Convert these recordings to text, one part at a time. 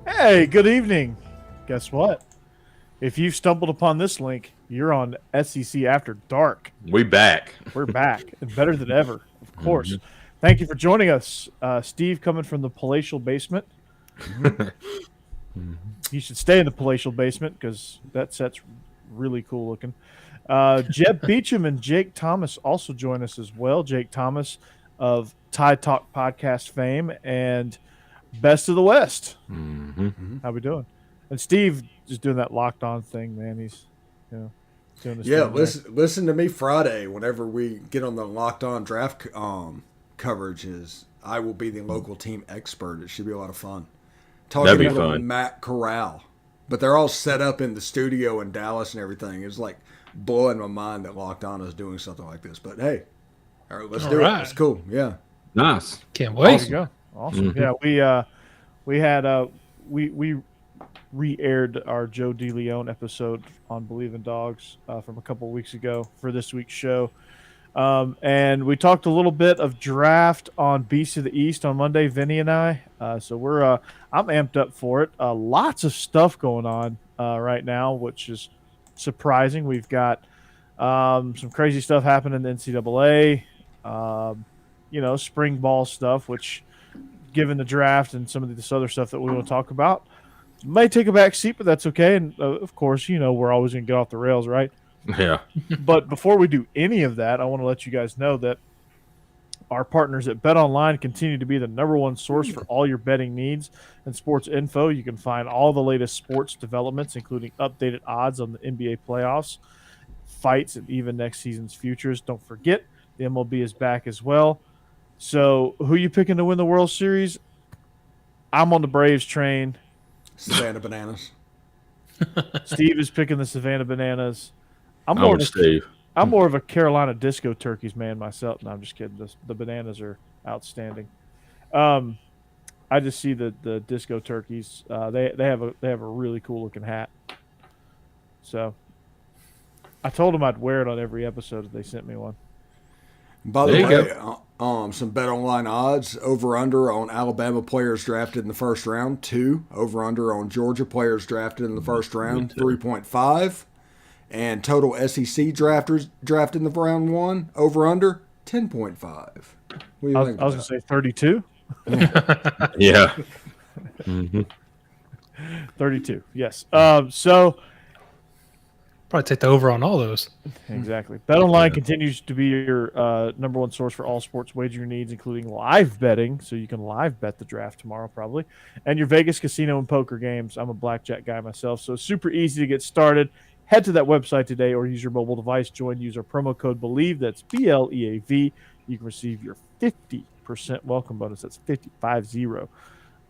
Hey, good evening. Guess what? If you've stumbled upon this link, you're on SEC After Dark. We back. We're back and better than ever, of course. Mm-hmm. Thank you for joining us. Steve coming from the palatial basement. You should stay in the palatial basement because that set's really cool looking. Jeb Beechum and Jake Thomas also join us as well. Jake Thomas of Tide Talk Podcast fame and Best of the West. Mm-hmm. How we doing? And Steve just doing that locked on thing, man. He's, doing this. Yeah, listen to me Friday whenever we get on the locked on draft coverages. I will be the local team expert. It should be a lot of fun. That'd be Talking about fun. Matt Corral, but they're all set up in the studio in Dallas and everything. It's like blowing my mind that Locked On is doing something like this. But hey, all right, let's do it. It's cool. Yeah, Nice. Can't wait. There you go. Awesome. Yeah, we re-aired our Joe DeLeon episode on Bleav In Dawgs from a couple of weeks ago for this week's show. And we talked a little bit of draft on Beast of the East on Monday, Vinny and I. So I'm amped up for it. Lots of stuff going on right now, which is surprising. We've got some crazy stuff happening in the NCAA, spring ball stuff, which given the draft and some of this other stuff that we want to talk about, may take a back seat, but that's okay. And of course, we're always going to get off the rails, right? Yeah. But before we do any of that, I want to let you guys know that our partners at BetOnline continue to be the number one source for all your betting needs and sports info. You can find all the latest sports developments, including updated odds on the NBA playoffs, fights, and even next season's futures. Don't forget, the MLB is back as well. So who you picking to win the World Series? I'm on the Braves train. Savannah Bananas. Steve is picking the Savannah Bananas. I'm Steve. more of a Carolina Disco Turkeys man myself. No, I'm just kidding. The Bananas are outstanding. I just see the Disco Turkeys. They have a really cool looking hat. So I told them I'd wear it on every episode if they sent me one. By the There you way, some BetOnline odds over under on Alabama players drafted in the first round, 2. Over under on Georgia players drafted in the first round, 3.5. And total SEC drafters drafted in the round 1, over under 10.5. What do you think? I was going to say 32. Yeah. Mm-hmm. 32. Yes. So Probably take the over on all those. exactly. BetOnline continues to be your number one source for all sports wagering needs, including live betting. So you can live bet the draft tomorrow, probably, and your Vegas casino and poker games. I'm a blackjack guy myself, so super easy to get started. Head to that website today or use your mobile device. Join user promo code Bleav. That's BLEAV. You can receive your 50% welcome bonus. That's 50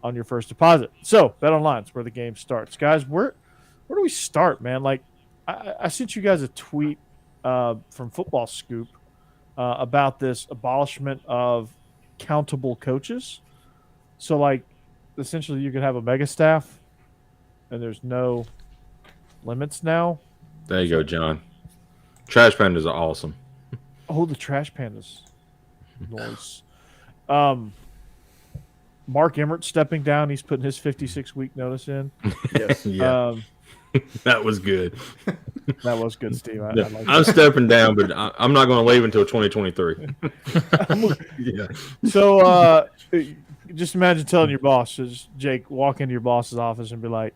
on your first deposit. So BetOnline is where the game starts, guys. Where do we start, man? Like, I sent you guys a tweet from Football Scoop about this abolishment of countable coaches. So, like, essentially you could have a mega staff and there's no limits now. There you go, John. Trash Pandas are awesome. Oh, the Trash Pandas. Nice. Mark Emmert stepping down. He's putting his 56-week notice in. Yes. Yeah. That was good. That was good, Steve. I like I'm stepping down, but I'm not going to leave until 2023. Yeah. So just imagine telling your boss, just Jake, walk into your boss's office and be like,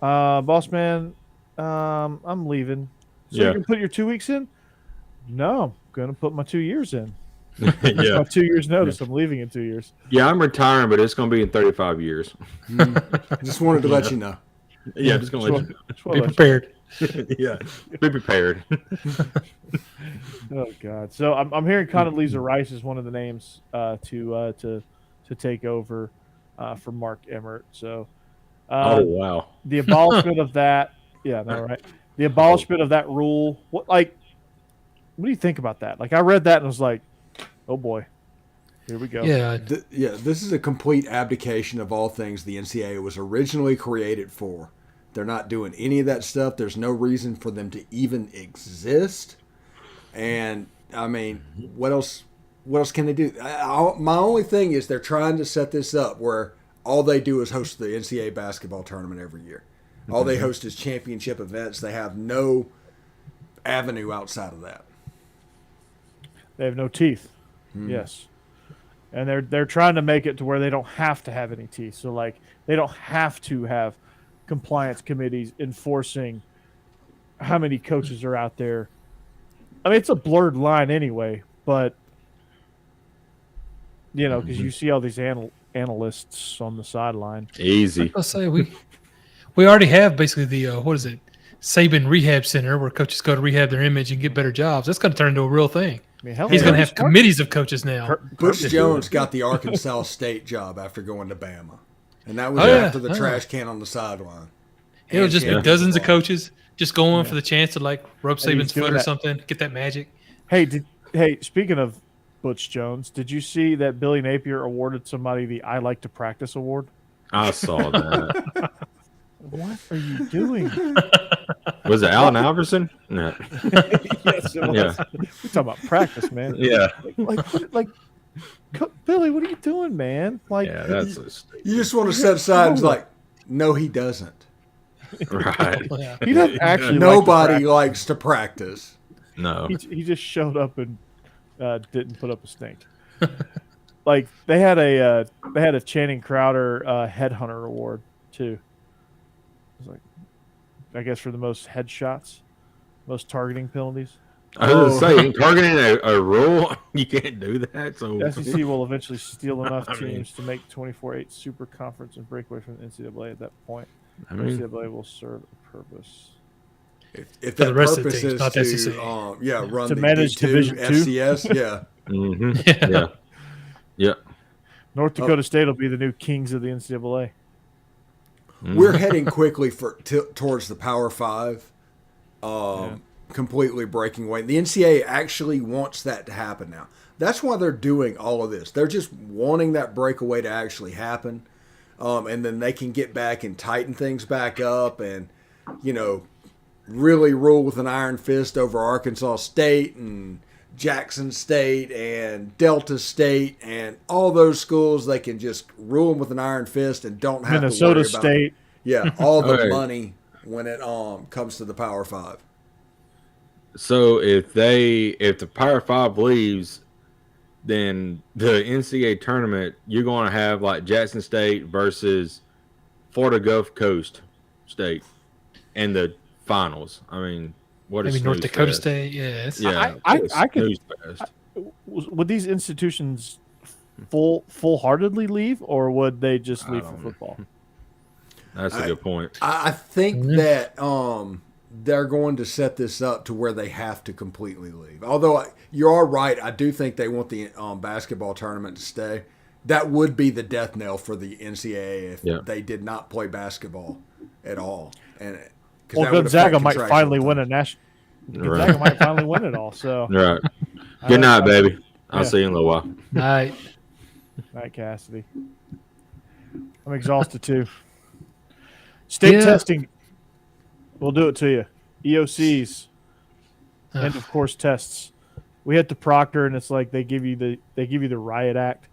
boss man, I'm leaving. So Yeah. you can put your 2 weeks in? No, I'm going to put my 2 years in. Yeah. My 2 years notice. I'm leaving in 2 years. Yeah, I'm retiring, but it's going to be in 35 years. Just wanted to let you know. Yeah, just going to let you Be prepared. know. Yeah. Be prepared. Oh God! So I'm hearing Condoleezza Rice is one of the names to take over for Mark Emmert. So Oh, wow. the abolishment of that, yeah, no, right? The abolishment of that rule. What do you think about that? Like, I read that and was like, oh boy, here we go. Yeah. This is a complete abdication of all things the NCAA was originally created for. They're not doing any of that stuff. There's no reason for them to even exist. And I mean, what else can they do? My only thing is they're trying to set this up where all they do is host the NCAA basketball tournament every year. All they host is championship events. They have no avenue outside of that. They have no teeth. Yes. And they're trying to make it to where they don't have to have any teeth. So like they don't have to have compliance committees enforcing how many coaches are out there. I mean, it's a blurred line anyway, but you know, because you see all these analysts on the sideline. Easy. I'll say we already have basically the what is it, Saban Rehab Center, where coaches go to rehab their image and get better jobs. That's going to turn into a real thing. I mean, hell, He's going to have committees of coaches now. Butch Jones got the Arkansas State job after going to Bama, and that was after the trash can on the sideline. It'll just be dozens of coaches just going for the chance to like rub Saban's foot or something, get that magic. Hey, speaking of Butch Jones, did you see that Billy Napier awarded somebody the I Like to Practice award? I saw that. What are you doing? Was it Allen Iverson? No. Yes, it was. Yeah. We're talking about practice, man. Yeah. Like, Billy, what are you doing, man? Like, Yeah, that's You just want to set aside and like, no, he doesn't. right. Yeah. he doesn't actually. Nobody likes to practice. No. He just showed up and didn't put up a stink. Like they had a Channing Crowder headhunter award too. It was like, I guess for the most headshots, most targeting penalties. I was going to say, targeting a rule, you can't do that. So The SEC will eventually steal enough I mean- teams to make 24-8 super conference and break away from the NCAA at that point. I mean, NCAA will serve a purpose. If For that the rest of the purpose teams, is not the to SEC. run To the manage D2, Division II? FCS, yeah. mm-hmm. Yeah. Yeah. North Dakota State will be the new kings of the NCAA. We're heading quickly towards the Power Five, completely breaking away. The NCAA actually wants that to happen now. That's why they're doing all of this. They're just wanting that breakaway to actually happen, and then they can get back and tighten things back up and, you know, really rule with an iron fist over Arkansas State and Jackson State and Delta State and all those schools. They can just rule them with an iron fist and don't have Minnesota to worry State. about all the Okay. money when it comes to the Power Five. So if the Power Five leaves, then the NCAA tournament, you're going to have like Jackson State versus Florida Gulf Coast State in the finals. I mean, what is Maybe North snooze Dakota fest? State. Yeah. Yeah, I could- snooze fest. Would these institutions full-heartedly leave, or would they just leave for don't know. football? That's a good point. I think that they're going to set this up to where they have to completely leave. Although you are right, I do think they want the basketball tournament to stay. That would be the death knell for the NCAA if they did not play basketball at all. And Well, Gonzaga might finally win a national. Gonzaga might finally win it all. So, Right. Good night, baby. I'll see you in a little while. Night. Night, Cassidy. I'm exhausted too. State testing. We'll do it to you. EOCs, end of course tests. We hit the proctor, and it's like they give you the riot act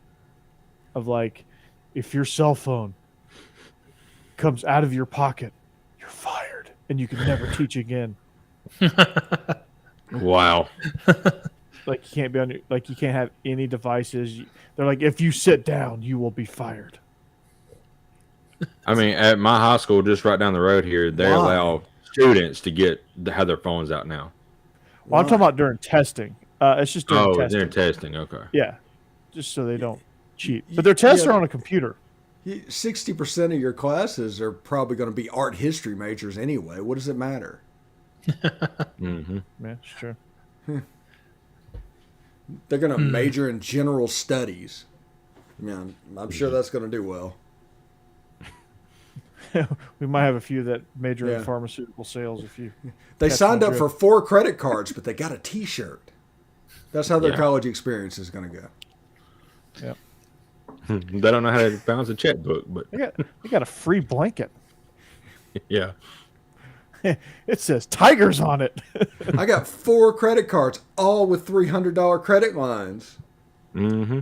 of like, if your cell phone comes out of your pocket, you're fired, and you can never teach again. Wow. Like you can't be on your, like you can't have any devices. They're like, if you sit down, you will be fired. I mean, at my high school, just right down the road here, they allow students to have their phones out now. Well, I'm talking about during testing. It's just during testing. They're testing. Okay. Yeah, just so they don't cheat. But their tests are on a computer. 60% of your classes are probably going to be art history majors anyway. What does it matter? Mm-hmm. Yeah, it's true. They're going to major in general studies. I mean, I'm sure that's going to do well. We might have a few that major in pharmaceutical sales. If you They catch signed my up drift. for 4 credit cards, but they got a T-shirt. That's how their college experience is going to go. Yeah, They don't know how to balance a checkbook, but they got a free blanket. yeah. It says Tigers on it. I got 4 credit cards, all with $300 credit lines. Mm-hmm.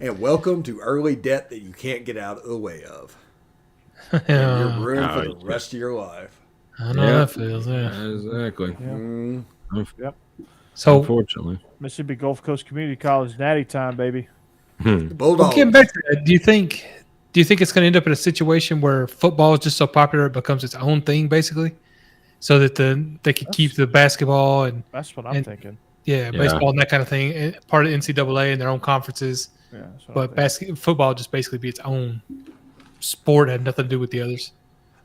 And welcome to early debt that you can't get out of the way of. And Yeah, you're ruined for the rest of your life. I know how that feels. Yeah. Exactly. Yep. So Unfortunately. Mississippi Gulf Coast Community College natty time, baby. The Bulldogs. getting back to that, do you think it's going to end up in a situation where football is just so popular it becomes its own thing, basically, so that they could keep the basketball and That's what I'm thinking. baseball and that kind of thing part of NCAA and their own conferences, Yeah, that's what I'm but thinking. football just basically be its own sport, had nothing to do with the others.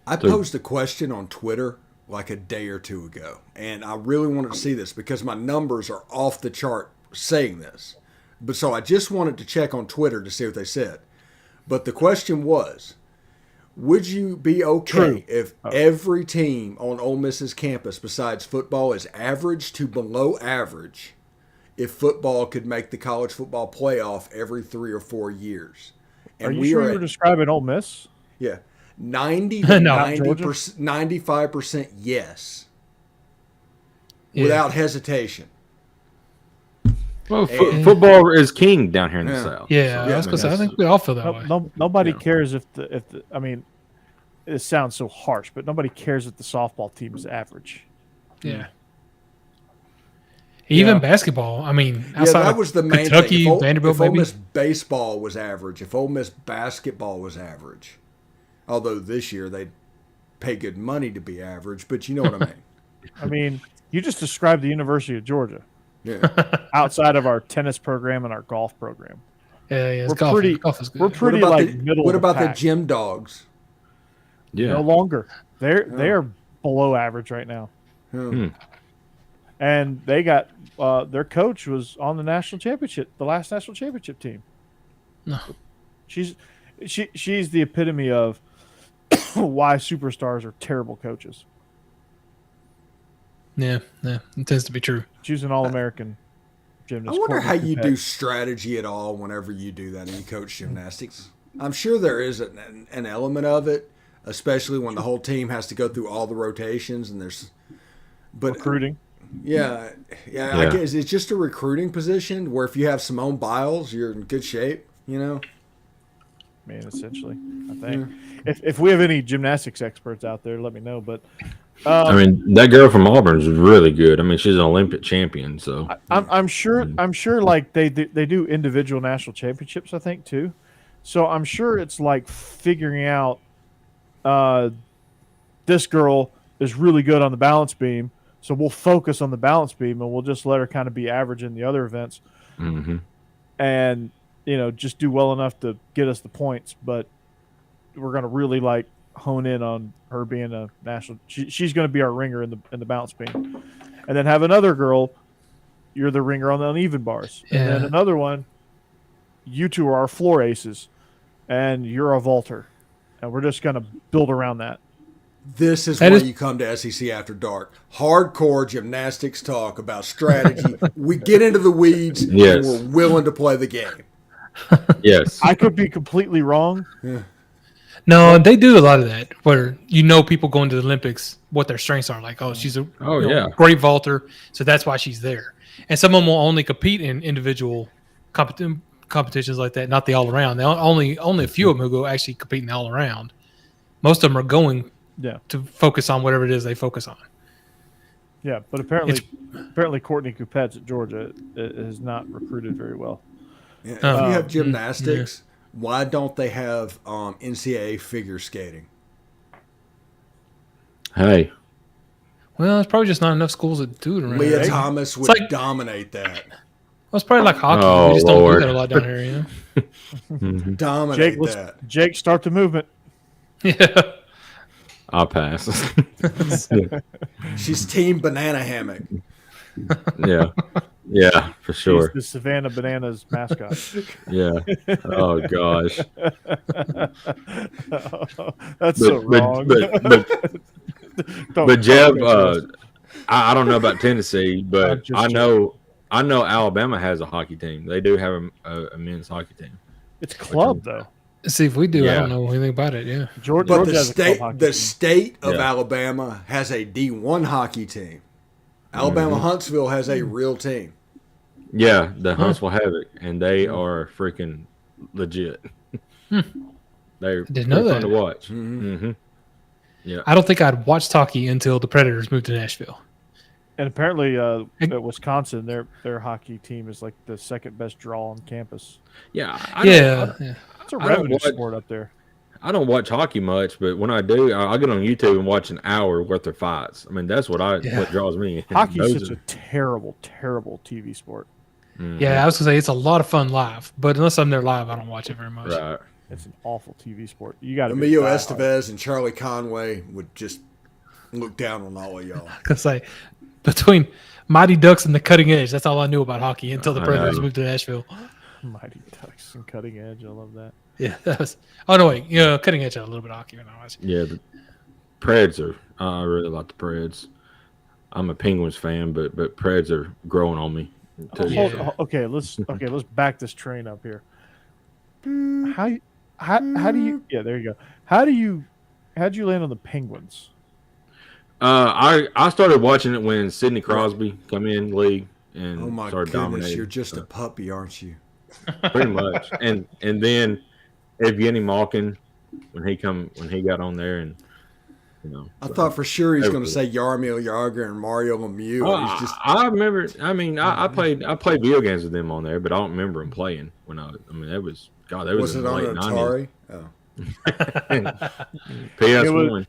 I posed a question on Twitter like a day or two ago, and I really wanted to see this because my numbers are off the chart saying this. But so I just wanted to check on Twitter to see what they said. But the question was, would you be okay if every team on Ole Miss's campus besides football is average to below average if football could make the college football playoff every 3 or 4 years? And Are you sure you were describing Ole Miss? Yeah. 90 to No. 90%, 95% yes. Without hesitation. Well, football is king down here in the South. Yeah, I was gonna say, I think we all feel that way. Nobody cares if the I mean, it sounds so harsh, but nobody cares if the softball team is average. Yeah. Even basketball. I mean, outside that was the main Kentucky, thing. Vanderbilt, if Ole maybe. Miss baseball was average, if Ole Miss basketball was average, although this year they pay good money to be average, but you know what I mean. I mean, you just described the University of Georgia Yeah. outside of our tennis program and our golf program. Yeah, We're golf. pretty- Golf is good. We're pretty like middle. What of the about the pack. gym dogs? Yeah. No longer. They're below average right now. And they got their coach was on the national championship, the last national championship team. No. She's the epitome of why superstars are terrible coaches. Yeah, it tends to be true. She's an All-American gymnast. I wonder how Courtney you Coupet. do strategy at all whenever you do that and you coach gymnastics. I'm sure there is an element of it, especially when the whole team has to go through all the rotations and there's. But recruiting. Yeah. I guess it's just a recruiting position where if you have Simone Biles, you're in good shape. You know. I mean, essentially, I think. If we have any gymnastics experts out there, let me know. But I mean, that girl from Auburn is really good. I mean, she's an Olympic champion. So I'm sure like they do individual national championships, I think too. So I'm sure it's like figuring out this girl is really good on the balance beam, so we'll focus on the balance beam and we'll just let her kind of be average in the other events, and just do well enough to get us the points. But we're gonna really like hone in on her being a national. She's going to be our ringer in the balance beam, and then have another girl. You're the ringer on the uneven bars, and then another one. You two are our floor aces, and you're a vaulter, and we're just going to build around that. This is why you come to SEC After Dark. Hardcore gymnastics talk about strategy. We get into the weeds, and we're willing to play the game. Yes. I could be completely wrong. No, they do a lot of that where people going to the Olympics, what their strengths are. Like, she's a great vaulter, so that's why she's there. And some of them will only compete in individual competitions like that, not the all-around. Only a few of them who go actually compete in the all-around. Most of them are going to focus on whatever it is they focus on. Yeah, but apparently Courtney Coupet's at Georgia has not recruited very well. Yeah, if you have gymnastics, why don't they have NCAA figure skating? Hey. Well, it's probably just not enough schools that do it around Leah here. Thomas would dominate that. Well, it's probably like hockey. We just don't do that a lot down here, Dominate that. Jake, start the movement. Yeah. I'll pass. She's team banana hammock. Yeah, for sure. She's the Savannah Bananas mascot. Yeah. Oh gosh. That's so wrong. But Jeb, I don't know about Tennessee, but I know Alabama has a hockey team. They do have a men's hockey team. It's club though. See, if we do, I don't know anything about it. Yeah, Georgia But has the state of Alabama has a D1 hockey team. Alabama Huntsville has a real team. Yeah, the Huntsville Havoc, and they are freaking legit. They're Didn't know fun that. to watch. Mm-hmm. Mm-hmm. Yeah. I don't think I'd watched hockey until the Predators moved to Nashville. And apparently, at Wisconsin, their hockey team is like the second best draw on campus. Yeah. It's a revenue sport up there. I don't watch hockey much, but when I do, I'll get on YouTube and watch an hour worth of fights. I mean, that's what draws me. Hockey is such a terrible, terrible TV sport. Mm-hmm. Yeah, I was gonna say it's a lot of fun live, but unless I'm there live, I don't watch it very much. Right. It's an awful TV sport. You got to Emilio Estevez and Charlie Conway would just look down on all of y'all. Because between Mighty Ducks and the Cutting Edge, that's all I knew about hockey until the Predators moved to Nashville. Mighty Ducks and Cutting Edge. I love that. Yeah, that was. Oh no, wait. Yeah, Cutting Edge had a little bit of hockey when I was. Yeah, the Preds are. I really like the Preds. I'm a Penguins fan, but Preds are growing on me. Okay, let's back this train up here. How do you? Yeah, there you go. How'd you land on the Penguins? I started watching it when Sidney Crosby come in league and Oh my started goodness, dominating. you're just a puppy, aren't you? Pretty much. And then Evgeny Malkin when he got on there, and I thought for sure he was going to say Jaromir Jagr and Mario Lemieux. He's just I remember. I mean, I played video games with them on there, but I don't remember him playing when that was God. That was it in the on late an 90s. Atari? Oh. PS1.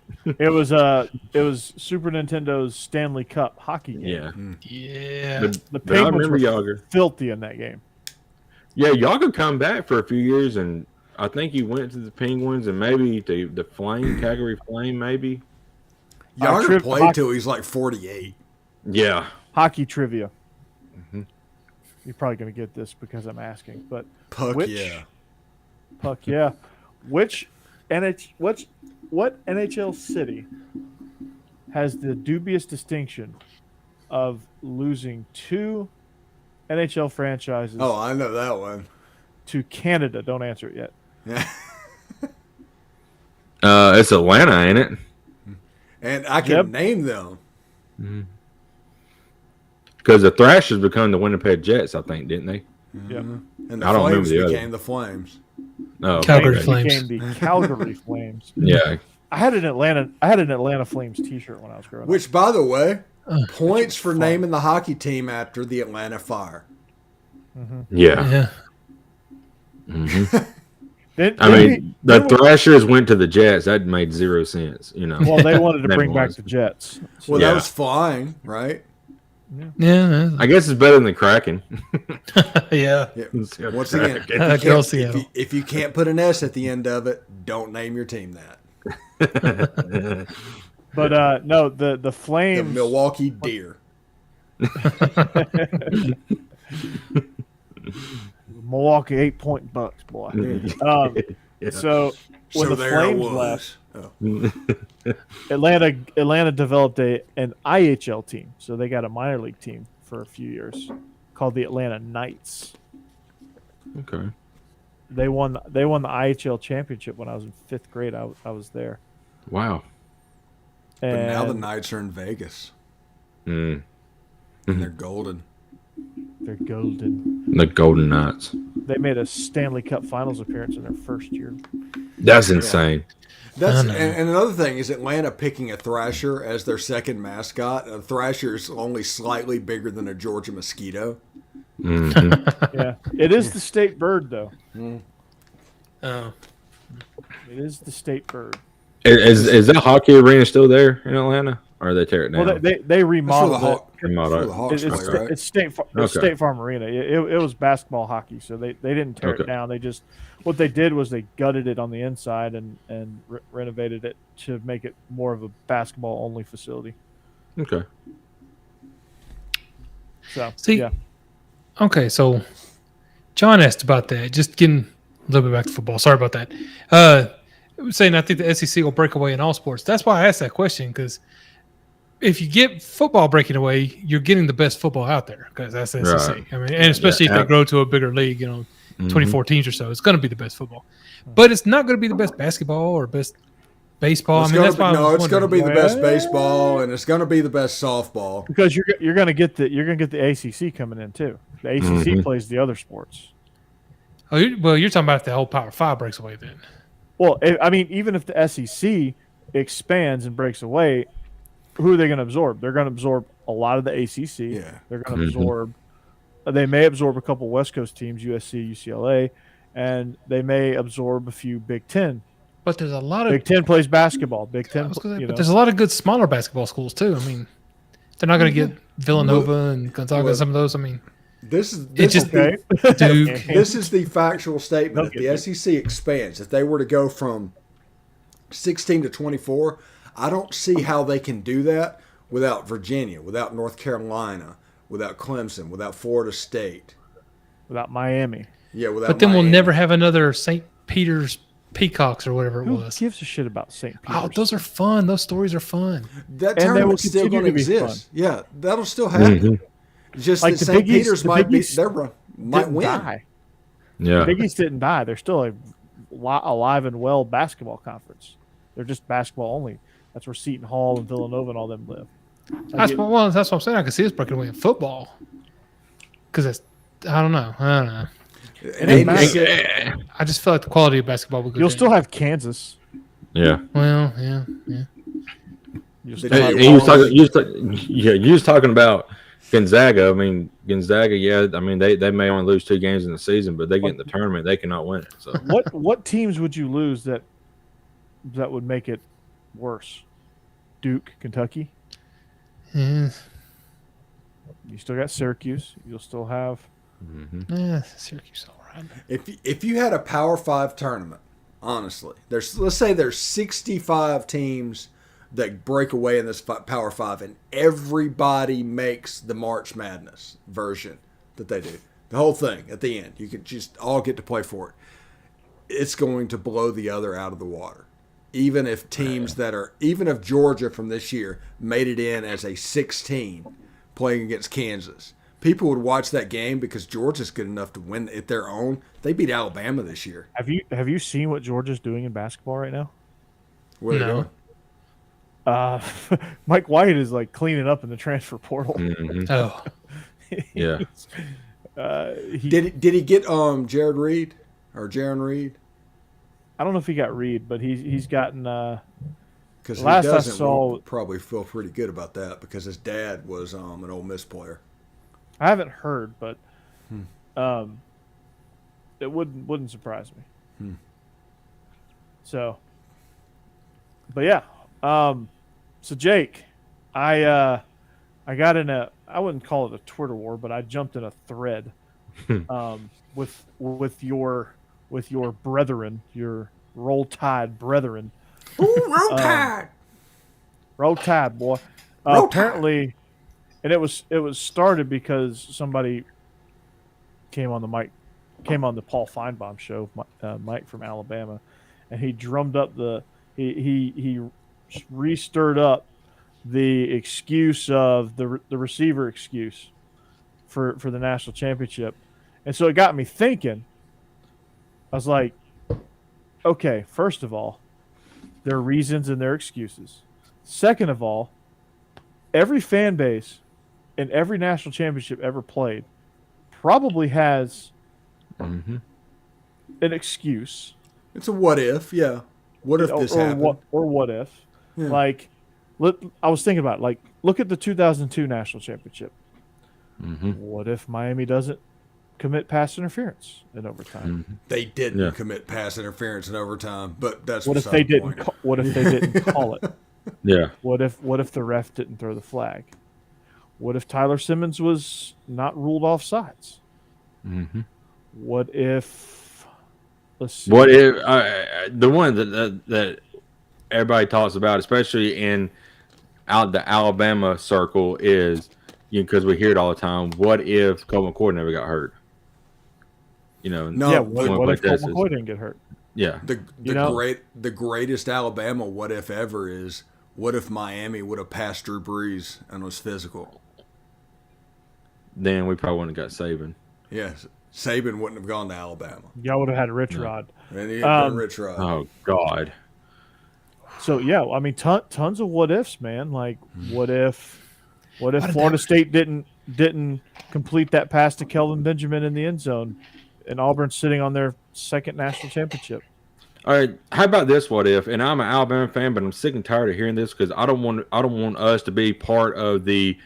It was Super Nintendo's Stanley Cup hockey game. Yeah. Yeah. The But I Penguins remember were Jagr. filthy in that game. Yeah, Jagr come back for a few years, and I think he went to the Penguins and maybe the Flame, Calgary Flame, maybe. Jagr played till he's like 48. Yeah. Hockey trivia. Mm-hmm. You're probably going to get this because I'm asking, but Puck, yeah. What NHL city has the dubious distinction of losing 2 NHL franchises? Oh, I know that one. To Canada. Don't answer it yet. Yeah. It's Atlanta, ain't it? And I can name them. Because the Thrashers become the Winnipeg Jets, I think, didn't they? Yeah. And the I don't remember Flames the other. became the Flames. Oh, Calgary okay. Flames. Became the Calgary Flames. Yeah. I had an Atlanta Flames T-shirt when I was growing up. Which, by the way, points for naming the hockey team after the Atlanta Fire. Mm-hmm. Yeah. Yeah. Mm-hmm. The Thrashers went to the Jets. That made 0 sense, Well, they wanted to bring back the Jets. Well, that was flying, right? Yeah. I guess it's better than the Kraken. Yeah. Once again, if you can't put an S at the end of it, don't name your team that. But no, the Flames, the Milwaukee Deer. Milwaukee 8-point Bucks, boy. So when the Flames left, Atlanta developed an IHL team, so they got a minor league team for a few years called the Atlanta Knights. Okay. They won the IHL championship when I was in 5th grade. I was there. Wow. But now the Knights are in Vegas. And they're golden. They're golden. The Golden Knights. They made a Stanley Cup Finals appearance in their first year. That's insane. And another thing is Atlanta picking a Thrasher as their second mascot. A Thrasher is only slightly bigger than a Georgia mosquito. Mm-hmm. Yeah, it is the state bird, though. Oh. It is the state bird. Is that hockey arena still there in Atlanta, or they tear it down? Well, they remodeled it. It's State Farm Arena. It was basketball hockey, so they didn't tear it down. They just what they did was they gutted it on the inside and renovated it to make it more of a basketball only facility. Okay. So yeah. Okay, so John asked about that. Just getting a little bit back to football. Sorry about that. Saying I think the SEC will break away in all sports. That's why I asked that question, because if you get football breaking away, you're getting the best football out there, because that's the SEC. Right. I mean, and especially if they grow to a bigger league, 2014 or so, it's going to be the best football. But it's not going to be the best basketball or best baseball. It's going to be the best baseball, and it's going to be the best softball. Because you're going to get the ACC coming in too. The ACC plays the other sports. Oh, you're talking about if the whole Power 5 breaks away then. Well, I mean, even if the SEC expands and breaks away, who are they going to absorb? They're going to absorb a lot of the ACC. Yeah. They're going to absorb. They may absorb a couple West Coast teams, USC, UCLA, and they may absorb a few Big Ten. But there's a lot of Big Ten plays basketball. Big Ten, but there's a lot of good smaller basketball schools too. I mean, they're not going to get Villanova and Gonzaga and some of those. I mean, this is okay. Duke. This is the factual statement. If the SEC expands, if they were to go from 16 to 24, I don't see how they can do that without Virginia, without North Carolina, without Clemson, without Florida State, without Miami. Yeah, without. But then Miami. we'll never have another St. Peter's Peacocks or whatever it Who was. gives a shit about St. Peter's? Oh, those are fun. Those stories are fun. That tournament's still going to exist. Yeah, that'll still happen. Just Like that the St. Big East- Peter's the might Big be East might Didn't win. die. Yeah. Big East didn't die. They're still a alive and well basketball conference. They're just basketball only. That's where Seton Hall and Villanova and all them live. That's what I'm saying. I can see us breaking away in football. Because I don't know. I just feel like the quality of basketball will go You'll down. still have Kansas. Yeah. Well, yeah. You'll still Hey, have You was talking about Gonzaga. I mean, Gonzaga, yeah, I mean, they may only lose 2 games in the season, but they get in the tournament, they cannot win it. So what teams would you lose that would make it worse? Duke, Kentucky. Yeah. You still got Syracuse. You'll still have. Syracuse all right. If you had a Power 5 tournament, honestly, let's say there's 65 teams that break away in this Power 5, and everybody makes the March Madness version that they do. The whole thing at the end. You could just all get to play for it. It's going to blow the other out of the water. Even if even if Georgia from this year made it in as a 16 playing against Kansas, people would watch that game because Georgia's good enough to win at their own. They beat Alabama this year. Have you seen what Georgia's doing in basketball right now? What are they doing? Mike White is like cleaning up in the transfer portal. Oh. yeah. Did he get Jaron Reed? I don't know if he got Reed, but he's gotten. Because he last I doesn't, saw, we'll probably feel pretty good about that because his dad was an Ole Miss player. I haven't heard, but it wouldn't surprise me. So, but yeah. So Jake, I got in I wouldn't call it a Twitter war, but I jumped in a thread with your brethren, your Roll Tide brethren. Ooh, Roll Tide! Roll Tide, boy. Roll apparently, and it was started because somebody came on the Paul Feinbaum show, Mike from Alabama, and he drummed up he re-stirred up the excuse of the receiver excuse for the national championship, and so it got me thinking. I was like, okay, first of all, there are reasons and there are excuses. Second of all, every fan base in every national championship ever played probably has an excuse. It's a what if, yeah. What if this happened? What if? Yeah. Like, I was thinking about it. Like, look at the 2002 national championship. What if Miami doesn't commit pass interference in overtime? They didn't commit pass interference in overtime, but that's what if they didn't. What if they didn't call it? Yeah. What if the ref didn't throw the flag? What if Tyler Simmons was not ruled offsides? What if? Let's see. What if the one that everybody talks about, especially in the Alabama circle, is because we hear it all the time. What if Colt McCoy never got hurt? What if Colt McCoy didn't get hurt? Yeah. The greatest Alabama what if ever is what if Miami would have passed Drew Brees and was physical? Then we probably wouldn't have got Saban. Yes. Saban wouldn't have gone to Alabama. Y'all would have had a Rich Rod. And he had Rich Rod. Oh God. So yeah, I mean, tons of what ifs, man. Like, what if Florida State didn't complete that pass to Kelvin Benjamin in the end zone and Auburn's sitting on their second national championship. All right, how about this? What if? And I'm an Alabama fan, but I'm sick and tired of hearing this because I don't want us to be part of the,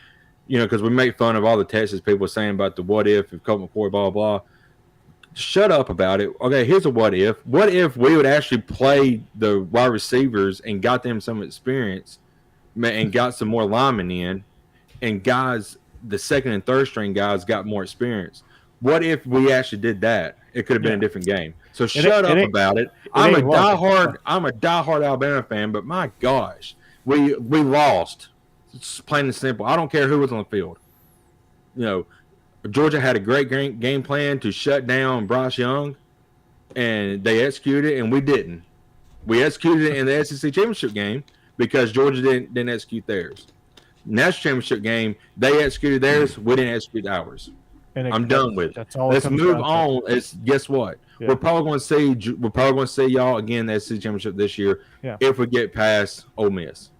because we make fun of all the Texas people saying about the what if Colt McCoy, blah blah. Shut up about it. Okay, here's a what if. What if we would actually play the wide receivers and got them some experience, and got some more linemen in, and guys, the second and third string guys got more experience. What if we actually did that? It could have been a different game. So shut up about it. I'm a diehard Alabama fan, but my gosh, we lost. It's plain and simple. I don't care who was on the field. Georgia had a great game plan to shut down Bryce Young, and they executed it, and we didn't. We executed it in the SEC championship game because Georgia didn't execute theirs. National championship game, they executed theirs. We didn't execute ours. I'm done with it. That's all. Let's move on. Guess what? Yeah. We're probably going to see y'all again in the SEC championship this year. Yeah. If we get past Ole Miss.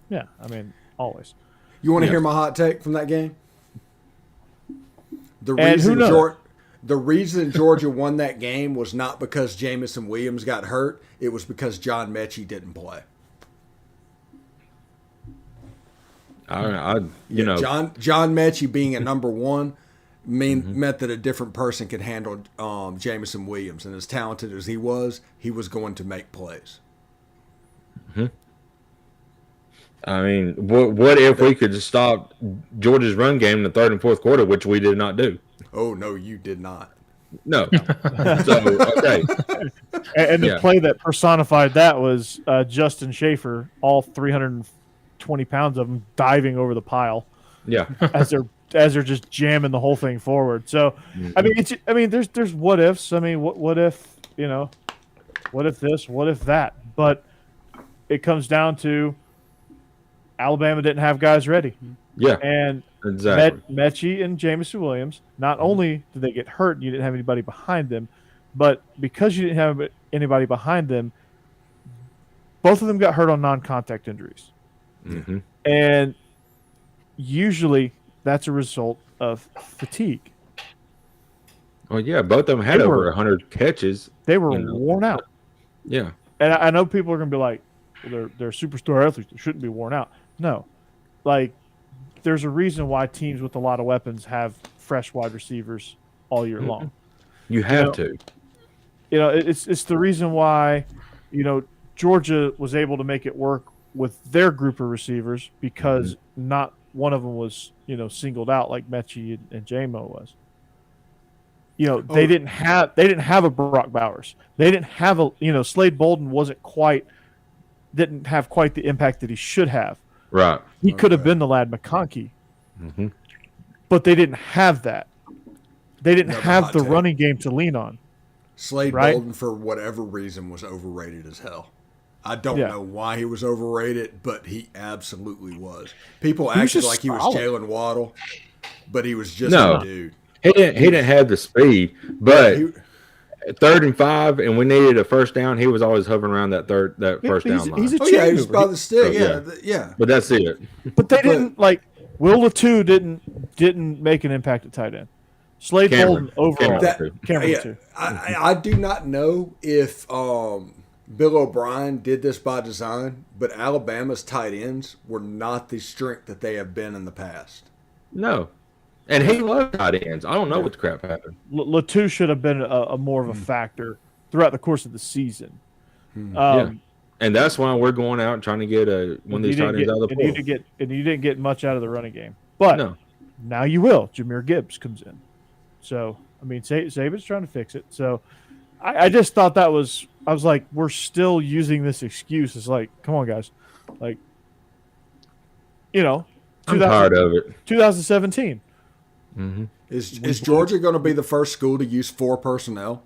Yeah, I mean, always. You want to hear my hot take from that game? The reason Georgia won that game was not because Jamison Williams got hurt. It was because John Mechie didn't play. John Mechie being a number one meant that a different person could handle Jamison Williams, and as talented as he was going to make plays. Mm-hmm. I mean, what if we could just stop Georgia's run game in the third and fourth quarter, which we did not do? Oh, no, you did not. No. So, okay. And the play that personified that was Justin Schaefer, all 320 pounds of them diving over the pile. Yeah. As they're just jamming the whole thing forward. So, I mean, there's what ifs. I mean, what if, what if this, what if that? But it comes down to Alabama didn't have guys ready. Yeah. And exactly. Mechie and Jamison Williams, not only did they get hurt, you didn't have anybody behind them, but because you didn't have anybody behind them, both of them got hurt on non-contact injuries. Mm-hmm. And usually that's a result of fatigue. Well, yeah, both of them had over 100 catches. They were worn out. Yeah. And I know people are going to be like, well, they're superstar athletes. They shouldn't be worn out. No. There's a reason why teams with a lot of weapons have fresh wide receivers all year long. You have to. It's the reason why, Georgia was able to make it work with their group of receivers because not one of them was, singled out like Mechie and J-Mo was. They didn't have a Brock Bowers. They didn't have Slade Bolden didn't have quite the impact that he should have. Right. He could have been the Lad McConkey. Mm-hmm. But they didn't have that. They didn't have the running game to lean on. Slade Bolden, for whatever reason, was overrated as hell. I don't know why he was overrated, but he absolutely was. People acted like he was Jalen Waddle, but he was just a dude. He didn't have the speed, but third and 5, and we needed a first down. He was always hovering around that first down line. He's a he was by the stick. Yeah. But that's it. But they didn't Will Letou didn't make an impact at tight end. Slade Bolden overall. Cameron. I do not know if Bill O'Brien did this by design, but Alabama's tight ends were not the strength that they have been in the past. No. And he loved tight ends. I don't know what the crap happened. Letou should have been a more of a factor throughout the course of the season. And that's why we're going out and trying to get one of these tight ends out of the pool. And you didn't get much out of the running game. But now you will. Jameer Gibbs comes in. So, I mean, Saban's trying to fix it. So, I just thought I was like, we're still using this excuse. It's like, come on, guys. I'm tired of it. 2017. Mm-hmm. Is Georgia going to be the first school to use 4 personnel?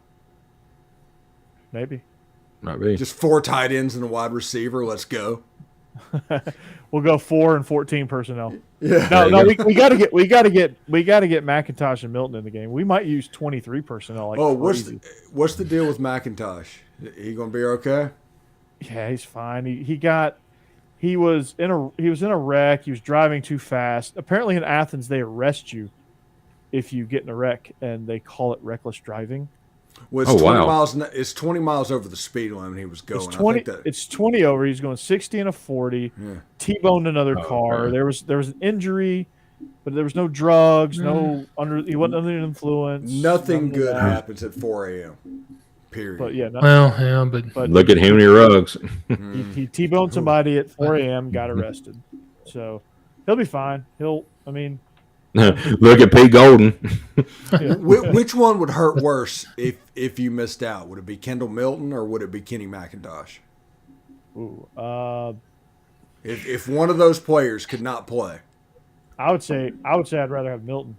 Maybe. Might be. Just 4 tight ends and a wide receiver. Let's go. We'll go 4 and 14 personnel. Yeah. No, we got to get McIntosh and Milton in the game. We might use 23 personnel. What's the deal with McIntosh? He going to be okay? Yeah, he's fine. He was in a wreck. He was driving too fast. Apparently in Athens they arrest you if you get in a wreck, and they call it reckless driving. Well, it's 20 miles. It's 20 miles over the speed limit he was going. It's 20. It's 20 over. He's going 60 and a 40. Yeah. T-boned another car. Okay. There was an injury, but there was no drugs. He wasn't under the influence. Nothing good happens at 4 a.m. Period. But yeah. But look at how many rugs. He T-boned somebody at 4 a.m. Got arrested. So he'll be fine. Look at Pete Golden. Which one would hurt worse if you missed out? Would it be Kendall Milton or would it be Kenny McIntosh? Ooh, if one of those players could not play, I would say I'd rather have Milton.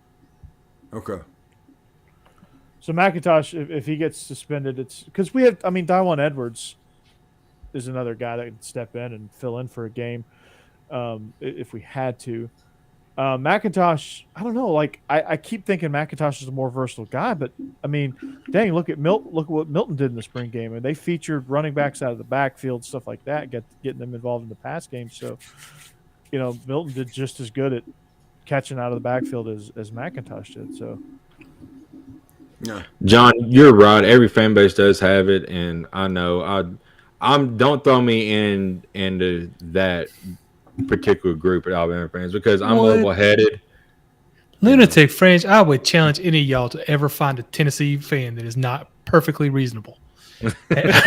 Okay. So McIntosh, if he gets suspended, it's because we have. I mean, Dawan Edwards is another guy that can step in and fill in for a game if we had to. McIntosh, I don't know. Like I keep thinking McIntosh is a more versatile guy, but I mean, dang, look at what Milton did in the spring game, and they featured running backs out of the backfield, stuff like that, getting them involved in the pass game. So, Milton did just as good at catching out of the backfield as McIntosh did. So, yeah, John, you're right. Every fan base does have it, and I know don't throw me into that particular group of Alabama fans because I'm level-headed. Lunatic Fringe, I would challenge any of y'all to ever find a Tennessee fan that is not perfectly reasonable. Okay.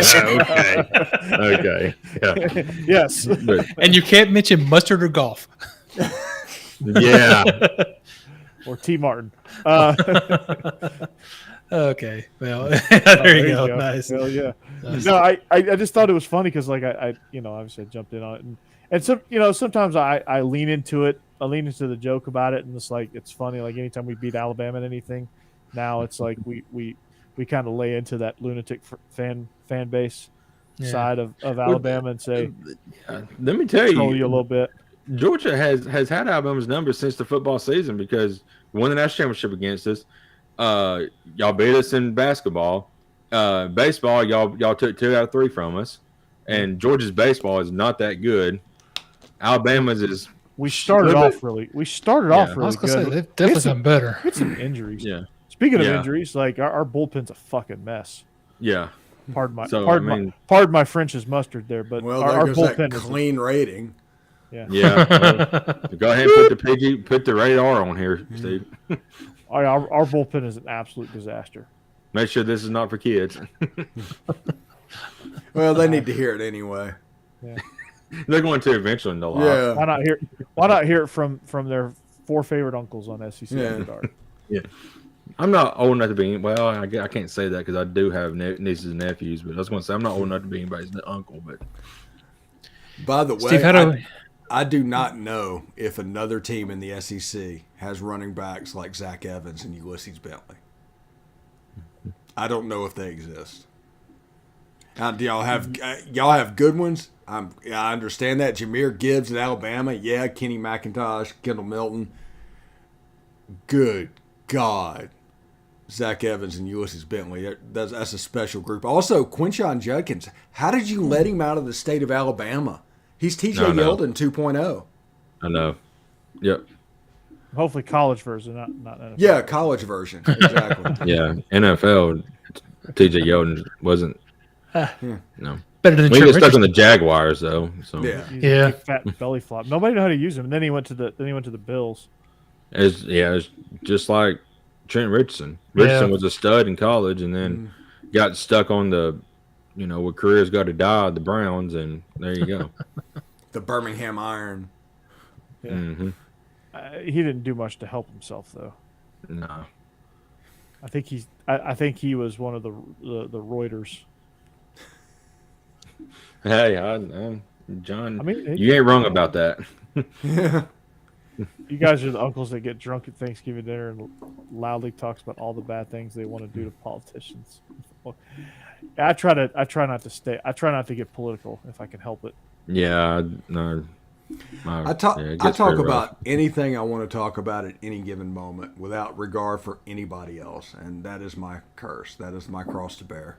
Yeah. Yes. And you can't mention mustard or golf. Yeah. Or T. Martin. Okay. Well, there you go. Nice. Hell yeah. Nice. No, I just thought it was funny because like I obviously I jumped in on it and sometimes I lean into it. I lean into the joke about it, and it's like it's funny. Like anytime we beat Alabama in anything, now it's like we kind of lay into that lunatic fan base side of Alabama and say, let me tell you a little bit. Georgia has had Alabama's number since the football season because we won the national championship against us. Y'all beat us in basketball. Baseball, y'all took 2 out of 3 from us, and Georgia's baseball is not that good. Alabama's is. We started off really I was gonna good. say they've definitely done better. We had some injuries. Yeah. Speaking of injuries, like our bullpen's a fucking mess. Yeah. Pardon my French's mustard there, but our bullpen is clean rating. Yeah. Yeah. Go ahead and put the radar on here, Steve. Our bullpen is an absolute disaster. Make sure this is not for kids. Well, they need to hear it anyway. Yeah. They're going to eventually. Yeah. Why not hear it from their 4 favorite uncles on SEC Dark? Yeah. I'm not old enough to be. Well, I can't say that because I do have nieces and nephews. But I was going to say I'm not old enough to be anybody's uncle. But by the way, Steve, I do not know if another team in the SEC has running backs like Zach Evans and Ulysses Bentley. I don't know if they exist. Do y'all have good ones? I understand that. Jahmyr Gibbs at Alabama, yeah. Kenny McIntosh, Kendall Milton. Good God, Zach Evans and Ulysses Bentley. That's a special group. Also, Quinshon Judkins. How did you let him out of the state of Alabama? He's TJ Yeldon 2.0. I know. Yep. Hopefully college version, not NFL. Yeah, college version. Exactly. Yeah, NFL, TJ Yeldon wasn't. No. Better than we get stuck on the Jaguars though. So yeah. Fat belly flop. Nobody knew how to use him. And then he went to the Bills. It's just like Trent Richardson. Richardson was a stud in college and then got stuck on the where careers got to die, the Browns, and there you go. The Birmingham Iron. Yeah. Mm-hmm. He didn't do much to help himself though. No. I think he was one of the Reuters. Hey, John. I mean, you ain't wrong about that. Yeah. You guys are the uncles that get drunk at Thanksgiving dinner and loudly talks about all the bad things they want to do to politicians. I try not to get political if I can help it. Yeah, no. I talk about anything I want to talk about at any given moment without regard for anybody else, and that is my curse. That is my cross to bear.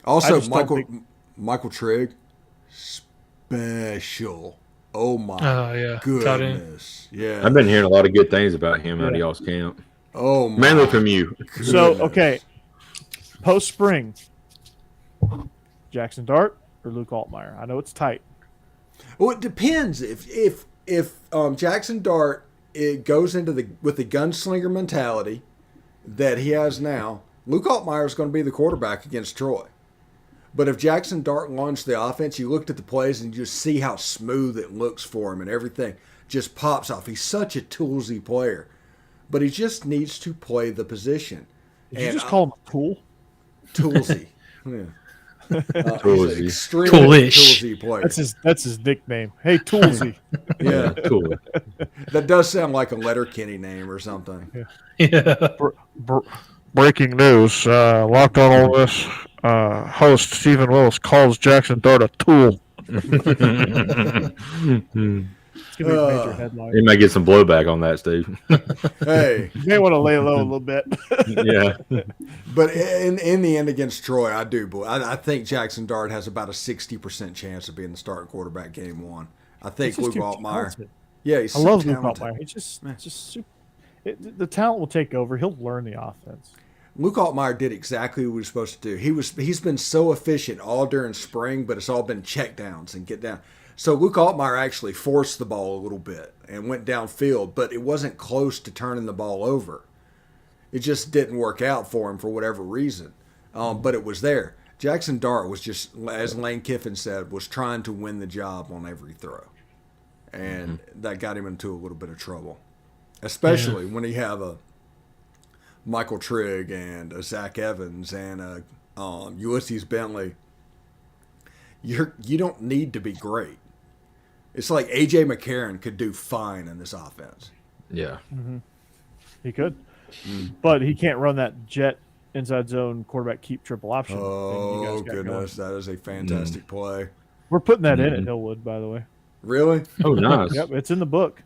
Also, Michael Trigg, special. Oh my goodness! Yeah, I've been hearing a lot of good things about him out of y'all's camp. Oh, my. Mainly from you. So, okay, post spring, Jackson Dart or Luke Altmaier? I know it's tight. Well, it depends. If Jackson Dart goes into with the gunslinger mentality that he has now, Luke Altmaier is going to be the quarterback against Troy. But if Jackson Dart launched the offense, you looked at the plays and you just see how smooth it looks for him and everything just pops off. He's such a toolsy player. But he just needs to play the position. Did you just call him a tool? Toolsy. Yeah. Toolsy. Extremely Toolish. toolsy player. That's his nickname. Hey, Toolsy. Yeah. Cool. That does sound like a Letterkenny name or something. Yeah. Breaking news: Locked On Ole Miss host Stephen Willis calls Jackson Dart a tool. It's gonna be a major headline. You might get some blowback on that, Steve. Hey, You may want to lay low a little bit. Yeah. but in the end against Troy, I think Jackson Dart has about a 60% chance of being the starting quarterback game one. I think He's just Luke too Altmaier. talented. Yeah, he's I so love Luke talented. Altmaier. He's just super. The talent will take over. He'll learn the offense. Luke Altmaier did exactly what he was supposed to do. He's been so efficient all during spring, but it's all been check downs and get down. So Luke Altmaier actually forced the ball a little bit and went downfield, but it wasn't close to turning the ball over. It just didn't work out for him for whatever reason. But it was there. Jackson Dart was just, as Lane Kiffin said, was trying to win the job on every throw. And that got him into a little bit of trouble. Especially when he have a Michael Trigg and a Zach Evans and a Ulysses Bentley. You don't need to be great. It's like A.J. McCarron could do fine in this offense. Yeah. He could, but he can't run that jet inside zone quarterback keep triple option. thing you Oh, guys got goodness. going. That is a fantastic play. We're putting that in at Hillwood, by the way. Really? Oh, nice. Yep, it's in the book.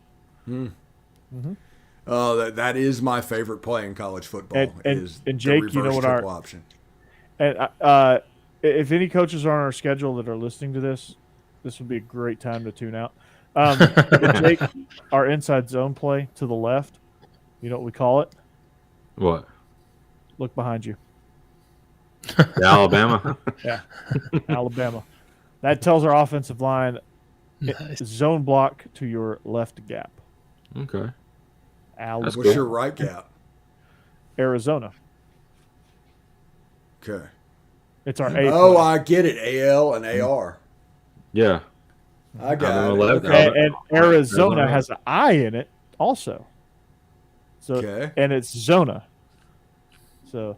That is my favorite play in college football. And is Jake, the you know reverse what our triple option. And if any coaches are on our schedule that are listening to this would be a great time to tune out. Jake, our inside zone play to the left, you know what we call it? What? Look behind you. Alabama? Yeah, Alabama. That tells our offensive line zone block to your left gap. Okay. What's cool. your right gap? Arizona. Okay. It's our A. Oh, play. I get it. AL and AR. Yeah. I got Alabama it. left. Okay. And Arizona has an I in it also. So Okay. and it's Zona. So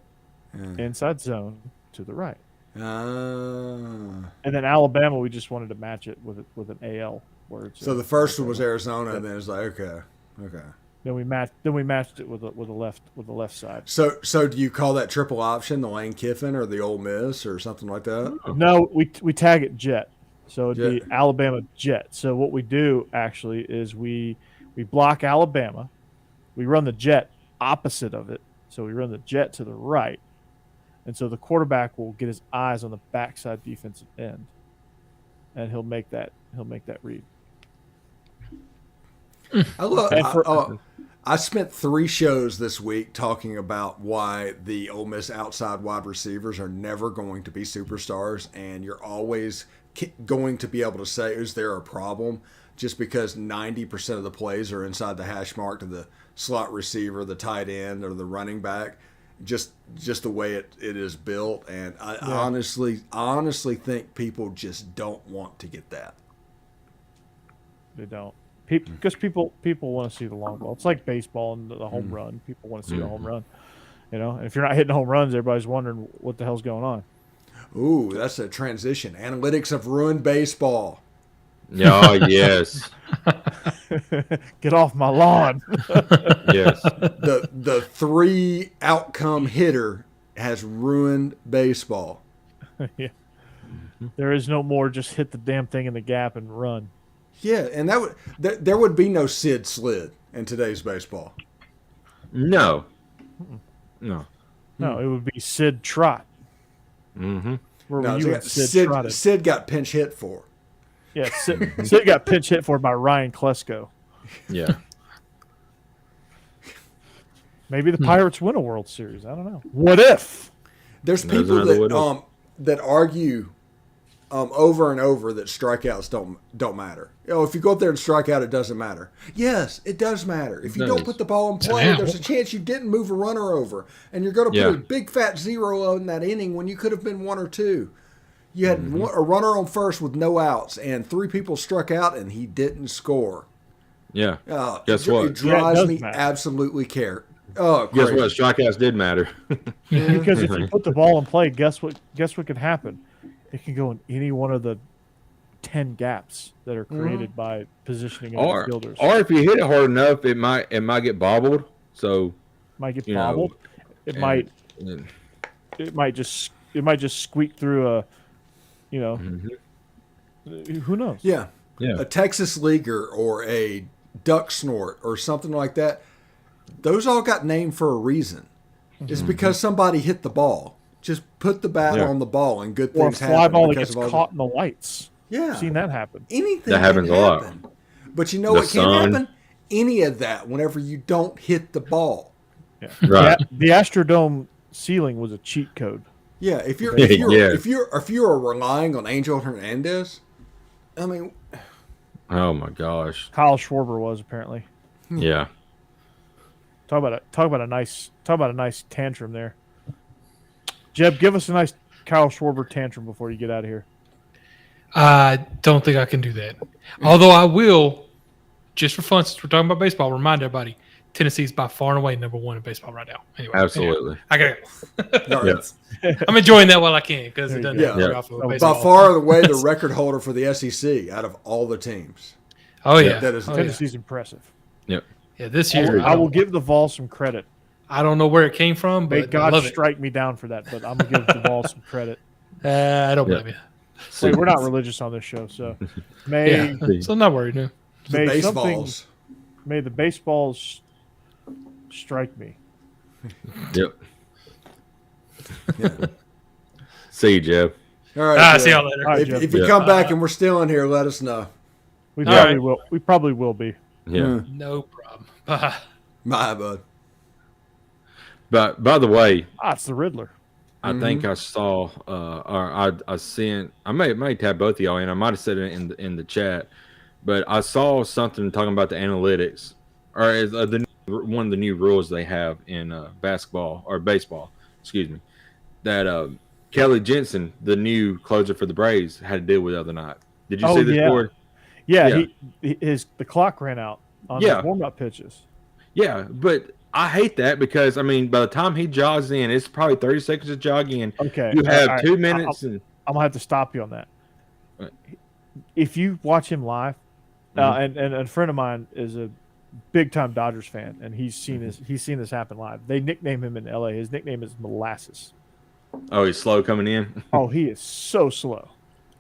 inside zone to the right. And then Alabama, we just wanted to match it with an AL word. So the first one was Arizona, and then it's like okay. Then we matched it with the left side. So do you call that triple option the Lane Kiffin or the Ole Miss or something like that? No, we tag it jet. So it'd Jet. be Alabama jet. So what we do actually is we block Alabama. We run the jet opposite of it. So we run the jet to the right. And so the quarterback will get his eyes on the backside defensive end. And he'll make that read. I spent 3 shows this week talking about why the Ole Miss outside wide receivers are never going to be superstars, and you're always going to be able to say, is there a problem? Just because 90% of the plays are inside the hash mark to the slot receiver, the tight end, or the running back. Just the way it is built, and I honestly think people just don't want to get that. They don't. Because people want to see the long ball. It's like baseball and the home run. People want to see the home run. You know, and if you're not hitting home runs, everybody's wondering what the hell's going on. Ooh, that's a transition. Analytics have ruined baseball. Oh, yes. Get off my lawn. Yes. The 3 outcome hitter has ruined baseball. Yeah. There is no more just hit the damn thing in the gap and run. Yeah, and there would be no Sid Slid in today's baseball. No. No, it would be Sid Trot. Mm-hmm. Where No, were you when Sid trotted? Sid got pinch hit for. Yeah, Sid got pinch hit for by Ryan Klesko. Yeah. Maybe the Pirates win a World Series. I don't know. What if? There's people that argue over and over that strikeouts don't matter. If you go up there and strike out, it doesn't matter. Yes, it does matter. If you don't put the ball in play, there's a chance you didn't move a runner over, and you're going to put a big fat 0 in that inning when you could have been 1 or 2. You had a runner on first with no outs, and 3 people struck out, and he didn't score. Yeah. Guess what? It drives me absolutely crazy. Guess what? Strikeouts did matter. Because if you put the ball in play, guess what could happen? It can go in any one of the 10 gaps that are created by positioning of fielders. Or if you hit it hard enough, it might get bobbled. So might get bobbled. It might just squeak through a, who knows? Yeah. A Texas leaguer or a duck snort or something like that. Those all got named for a reason. It's because somebody hit the ball. Just put the bat on the ball and good things happen. Or a fly ball that gets caught in the lights. Yeah. I've seen that happen. Anything that happens a lot. But you know what can't happen? Any of that whenever you don't hit the ball. Yeah. Right. The Astrodome ceiling was a cheat code. Yeah, if you're relying on Angel Hernandez, I mean, oh my gosh, Kyle Schwarber was apparently. Yeah. Talk about a nice tantrum there. Jeb, give us a nice Kyle Schwarber tantrum before you get out of here. I don't think I can do that. Although I will, just for fun, since we're talking about baseball, remind everybody, Tennessee's by far and away number 1 in baseball right now. Anyway, absolutely. I got it. I'm enjoying that while I can because it doesn't off of baseball. By far the way the record holder for the SEC out of all the teams. Oh yeah, Tennessee's impressive. Yep. Yeah, this year I will give the Vol some credit. I don't know where it came from, but may God strike me down for that. But I'm gonna give the Vol some credit. I don't blame you. So we're not religious on this show, so so I'm not worried. No. May the baseballs strike me. Yep. See you, Jeb. All right. See y'all later. Right, if you come back and we're still in here, let us know. We probably will. We probably will be. Yeah. No problem. Bye, bud. But by the way, it's the Riddler. I think I saw, or I sent. I may tab both of y'all in. I might have said it in the chat, but I saw something talking about the analytics, or one of the new rules they have in basketball or baseball. Excuse me, that Kelly Jensen, the new closer for the Braves, had to deal with the other night. Did you see this board? Yeah, the clock ran out on his warm-up pitches. Yeah, but I hate that because, I mean, by the time he jogs in, it's probably 30 seconds to jog in. Okay. You have 2 minutes. I'm going to have to stop you on that. If you watch him live, and a friend of mine is a big-time Dodgers fan, and he's seen this happen live. They nickname him in L.A. His nickname is Molasses. Oh, he's slow coming in? Oh, he is so slow.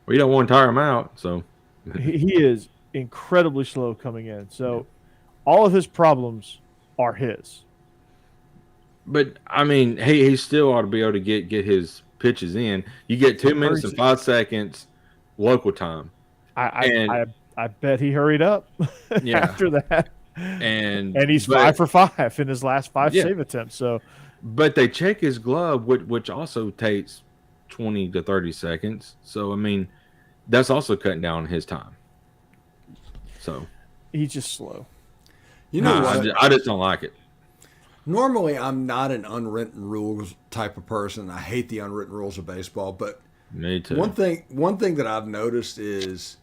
Well, you don't want to tire him out, so. He is incredibly slow coming in. So all of his problems are his. But, I mean, he still ought to be able to get his pitches in. You get 2 minutes and 5 seconds local time. I bet he hurried up after that. And he's 5 for 5 in his last 5 save attempts. So, but they check his glove, which also takes 20 to 30 seconds. So, I mean, that's also cutting down his time. So he's just slow. You know what? I just don't like it. Normally, I'm not an unwritten rules type of person. I hate the unwritten rules of baseball. But me too. One thing that I've noticed is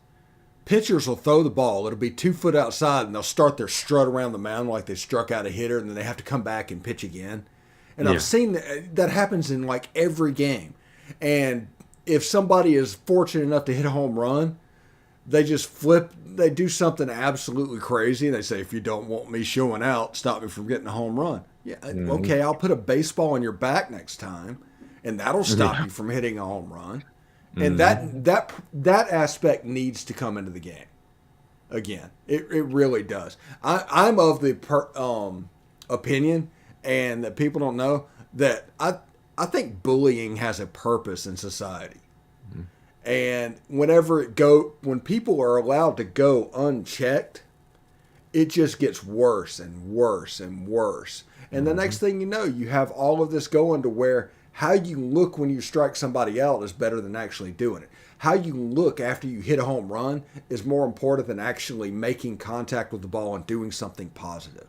pitchers will throw the ball. It'll be 2 foot outside, and they'll start their strut around the mound like they struck out a hitter, and then they have to come back and pitch again. And I've seen that happens in like every game. And if somebody is fortunate enough to hit a home run, they just flip. They do something absolutely crazy. And they say, if you don't want me showing out, stop me from getting a home run. Yeah, okay, I'll put a baseball on your back next time, and that'll stop you from hitting a home run. And that aspect needs to come into the game. Again, it really does. I'm of the opinion, and that people don't know, that I think bullying has a purpose in society. And when people are allowed to go unchecked, it just gets worse and worse and worse. And the next thing you know, you have all of this going to where how you look when you strike somebody out is better than actually doing it. How you look after you hit a home run is more important than actually making contact with the ball and doing something positive.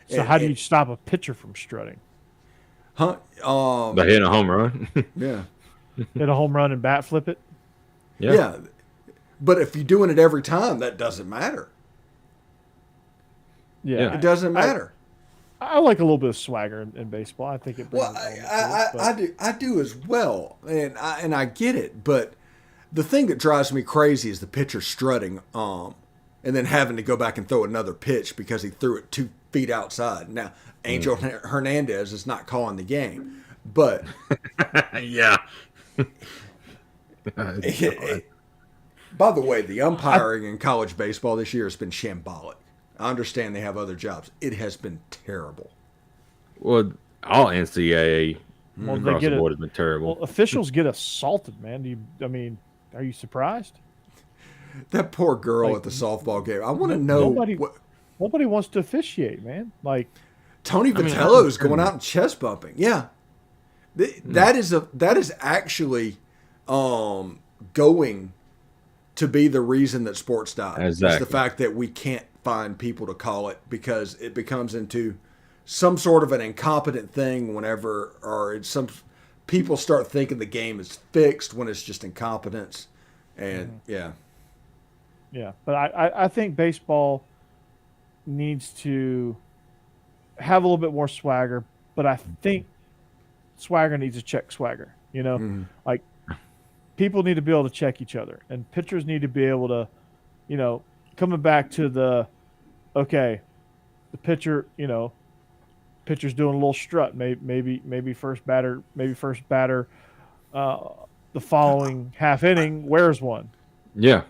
So how do you stop a pitcher from strutting? By hitting a home run. Yeah. Hit a home run and bat flip it? Yeah. But if you're doing it every time, that doesn't matter. Yeah. It doesn't matter. I like a little bit of swagger in baseball. I think it brings I do as well. And I get it, but the thing that drives me crazy is the pitcher strutting and then having to go back and throw another pitch because he threw it 2 feet outside. Now, Angel Hernandez is not calling the game, but yeah. By the way, the umpiring in college baseball this year has been shambolic. I understand they have other jobs. It has been terrible. Well, all NCAA across they the board has been terrible. Well, officials get assaulted, man. Are you surprised? That poor girl at the softball game. I want to know. Nobody wants to officiate, man. Like Tony Vitello is going out and chest bumping. Yeah, that is actually going to be the reason that sports die. Exactly. It's the fact that we can't find people to call it because it becomes into some sort of an incompetent thing some people start thinking the game is fixed when it's just incompetence. And yeah. But I think baseball needs to have a little bit more swagger, but I think swagger needs to check swagger. Like people need to be able to check each other, and pitchers need to be able to, coming back to the pitcher, pitcher's doing a little strut, maybe first batter, the following half inning wears one. Yeah.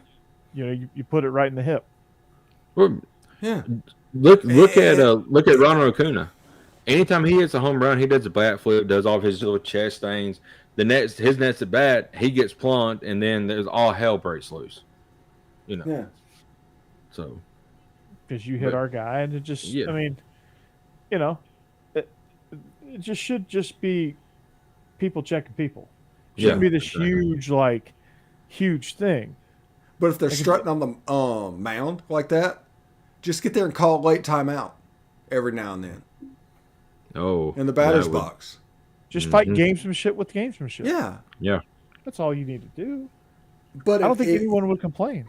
You put it right in the hip. Well, yeah. Look at Ronald Acuna. Anytime he hits a home run, he does a bat flip, does all of his little chest things. His next at bat, he gets plunked, and then there's all hell breaks loose. Yeah. So. Because you hit our guy, and it just, it just should just be people checking people. It shouldn't be this huge thing. But if they're strutting on the mound like that, just get there and call a late timeout every now and then. Oh. In the batter's box. Just fight gamesmanship with gamesmanship. Yeah. Yeah. That's all you need to do. But I don't think anyone would complain.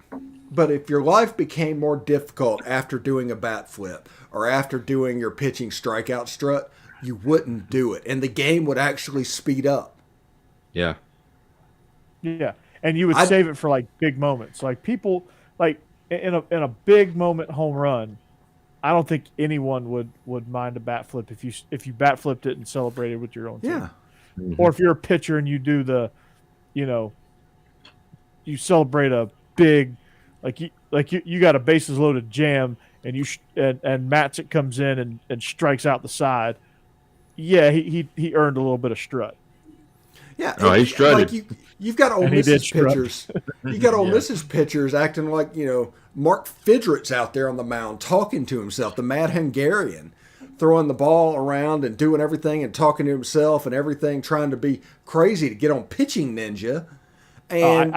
But if your life became more difficult after doing a bat flip or after doing your pitching strikeout strut, you wouldn't do it. And the game would actually speed up. Yeah. Yeah. And you would save it for big moments. Like people in a big moment home run, I don't think anyone would mind a bat flip if you bat flipped it and celebrated with your own team. Yeah. Mm-hmm. Or if you're a pitcher and you do you celebrate a big you got a bases loaded jam and and Matzik comes in and strikes out the side. Yeah, he earned a little bit of strut. Yeah, he strutted. You've got Ole Miss's pitchers. You got Ole Miss's pitchers acting like Mark Fidret's out there on the mound talking to himself, the Mad Hungarian, throwing the ball around and doing everything and talking to himself and everything, trying to be crazy to get on Pitching Ninja. And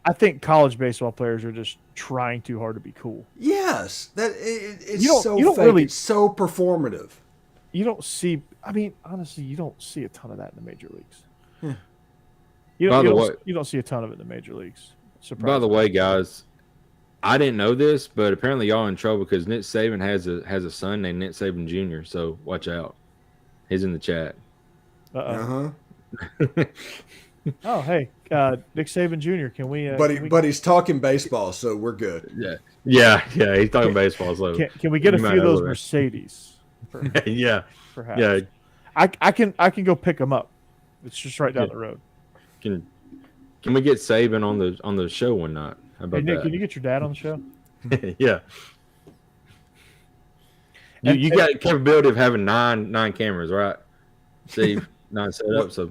I think college baseball players are just trying too hard to be cool. Yes, it's so you don't fake. really, it's so performative. You don't see. I mean, honestly, you don't see a ton of that in the major leagues. Yeah. You don't see a ton of it in the major leagues. By the way, guys, I didn't know this, but apparently y'all in trouble because Nick Saban has a son named Nick Saban Jr. So watch out. He's in the chat. Oh, hey, Nick Saban Jr. Can we? But he's talking baseball, so we're good. Yeah. He's talking baseball. So can we get a few of those Mercedes? Yeah, perhaps. Yeah. I can go pick them up. It's just right down the road. Can we get Saban on the show one night? How about Nick, that? can you get your dad on the show? Yeah. You got the capability of having nine cameras, right? Steve, 9 set up, so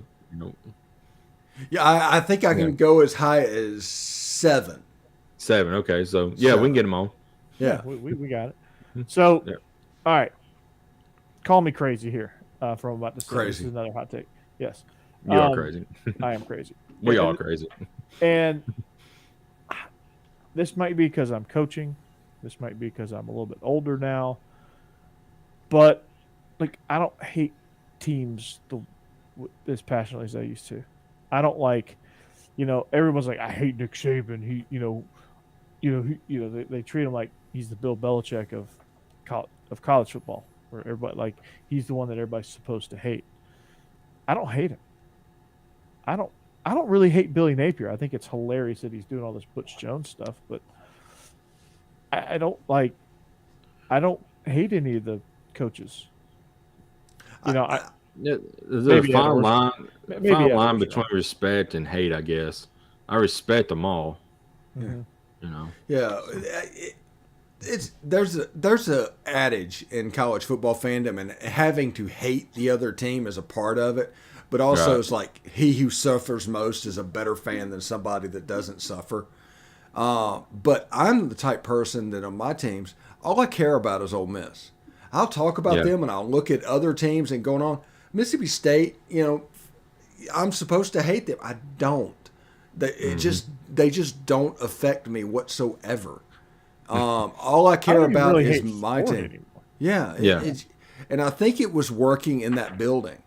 Yeah, I think I can go as high as 7. 7, okay. So we can get them on. Yeah. We got it. So all right. Call me crazy here. from about to say. Crazy. This is another hot take. Yes. You are crazy. I am crazy. We are crazy. And this might be because I'm coaching. This might be because I'm a little bit older now. But, like, I don't hate teams as passionately as I used to. I don't like, everyone's like, I hate Nick Saban. They treat him like he's the Bill Belichick of college football, where everybody, like, he's the one that everybody's supposed to hate. I don't hate him. I don't really hate Billy Napier. I think it's hilarious that he's doing all this Butch Jones stuff, but I don't hate any of the coaches. There's a fine line between respect and hate, I guess. I respect them all. Yeah. Yeah. There's a adage in college football fandom, and having to hate the other team is a part of it. But also, It's like he who suffers most is a better fan than somebody that doesn't suffer. But I'm the type person that on my teams, all I care about is Ole Miss. I'll talk about them, and I'll look at other teams and going on. Mississippi State, I'm supposed to hate them. I don't. They just don't affect me whatsoever. All I care about really is my team. Anymore. Yeah. And I think it was working in that building.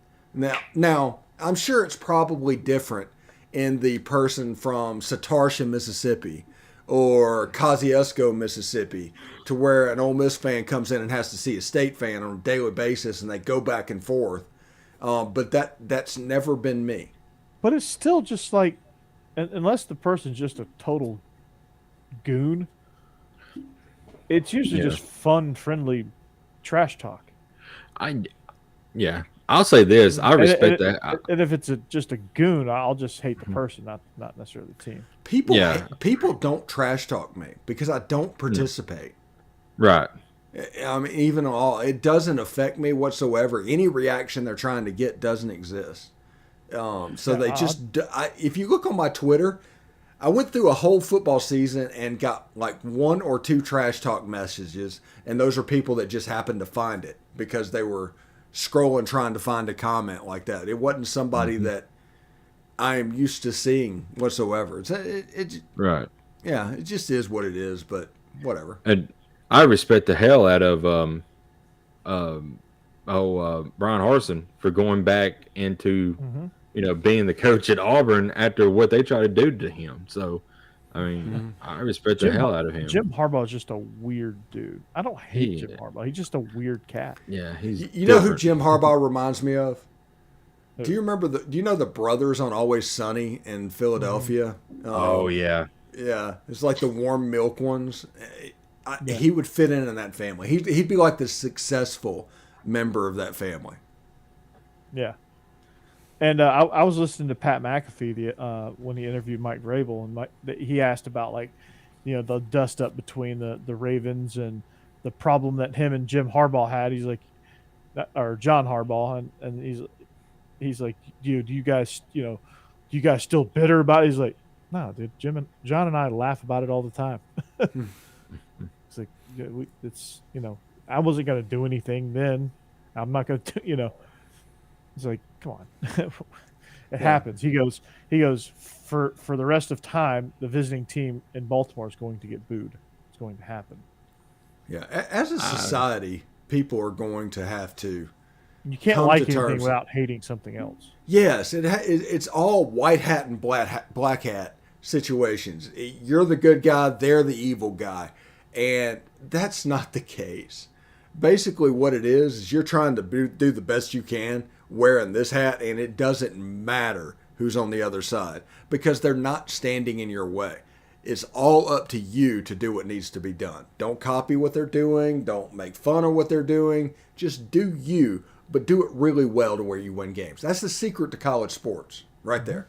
Now, I'm sure it's probably different in the person from Satarsha, Mississippi, or Kosciuszko, Mississippi, to where an Ole Miss fan comes in and has to see a State fan on a daily basis, and they go back and forth. But that's never been me. But it's still just like, unless the person's just a total goon, it's usually just fun, friendly trash talk. I'll say this. I respect that. And if it's just a goon, I'll just hate the person, not necessarily the team. People don't trash talk me because I don't participate. Right. I mean, it doesn't affect me whatsoever. Any reaction they're trying to get doesn't exist. If you look on my Twitter, I went through a whole football season and got like 1 or 2 trash talk messages, and those are people that just happened to find it because they were scrolling trying to find a comment like that. It wasn't somebody that I am used to seeing whatsoever. Right. Yeah, it just is what it is, but whatever. And I respect the hell out of Brian Harsin for going back into being the coach at Auburn after what they tried to do to him. So, I mean, I respect the hell out of him. Jim Harbaugh is just a weird dude. I don't hate Jim Harbaugh. He's just a weird cat. Yeah, he's. You know who Jim Harbaugh reminds me of? Do you remember do you know the brothers on Always Sunny in Philadelphia? Oh yeah. Yeah, it's like the warm milk ones. He would fit in that family. He'd be like the successful member of that family. Yeah. And I was listening to Pat McAfee when he interviewed Mike Vrabel, and he asked about the dust up between the Ravens and the problem that him and Jim Harbaugh had. He's like, or John Harbaugh, and he's like, do you guys still bitter about it? He's like, no, dude, John and I laugh about it all the time. It's like, I wasn't going to do anything then. I'm not going to, It's like, come on. It happens. He goes, for the rest of time, the visiting team in Baltimore is going to get booed. It's going to happen. Yeah. As a society, people are going to have to. You can't like anything without hating something else. Yes. It's all white hat and black hat situations. You're the good guy. They're the evil guy. And that's not the case. Basically what it is you're trying to do the best you can wearing this hat, and it doesn't matter who's on the other side because they're not standing in your way. It's all up to you to do what needs to be done. Don't copy what they're doing. Don't make fun of what they're doing. Just do you, but do it really well to where you win games. That's the secret to college sports right there.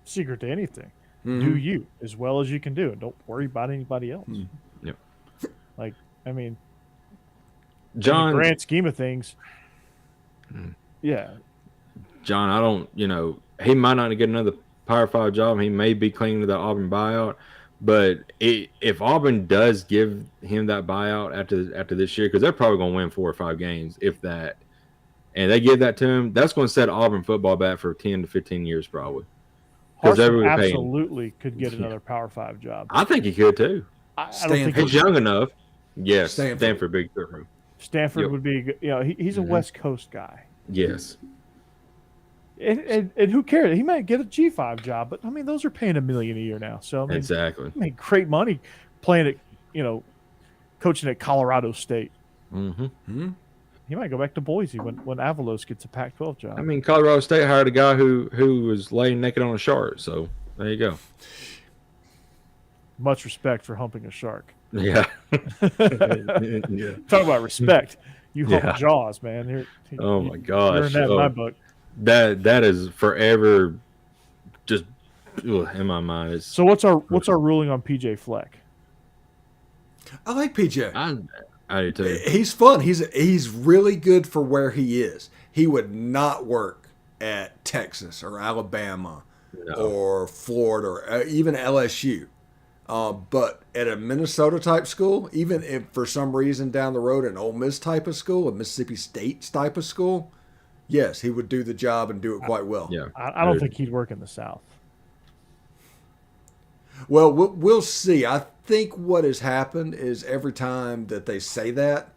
Secret to anything. Do you as well as you can do, and don't worry about anybody else. Yep. Like, I mean, John, in the grand scheme of things, yeah. John, I don't, he might not get another Power 5 job. He may be clinging to the Auburn buyout. But if Auburn does give him that buyout after this year, because they're probably going to win 4 or 5 games, if that, and they give that to him, that's going to set Auburn football back for 10 to 15 years probably. Harsin absolutely could get another Power 5 job. I think he could too. I don't think he's young enough. Yes, Stanford big room. Stanford would be, he's a West Coast guy. Yes. And who cares? He might get a G5 job, but I mean, those are paying $1 million a year now. So I mean, exactly, he made great money playing at, coaching at Colorado State. Mm-hmm. He might go back to Boise when Avalos gets a Pac-12 job. I mean, Colorado State hired a guy who was laying naked on a shark. So there you go. Much respect for humping a shark. Yeah. Yeah. Talk about respect. You hump Jaws, man. Oh my gosh. You're in that in my book. That is forever just in my mind. So what's our ruling on PJ Fleck? I like PJ. I do too. He's fun. He's really good for where he is. He would not work at Texas or Alabama or Florida or even LSU. But at a Minnesota type school, even if for some reason down the road an Ole Miss type of school, a Mississippi State type of school, yes, he would do the job and do it quite well. Yeah, I don't think he'd work in the South. Well, we'll see. I think what has happened is every time that they say that,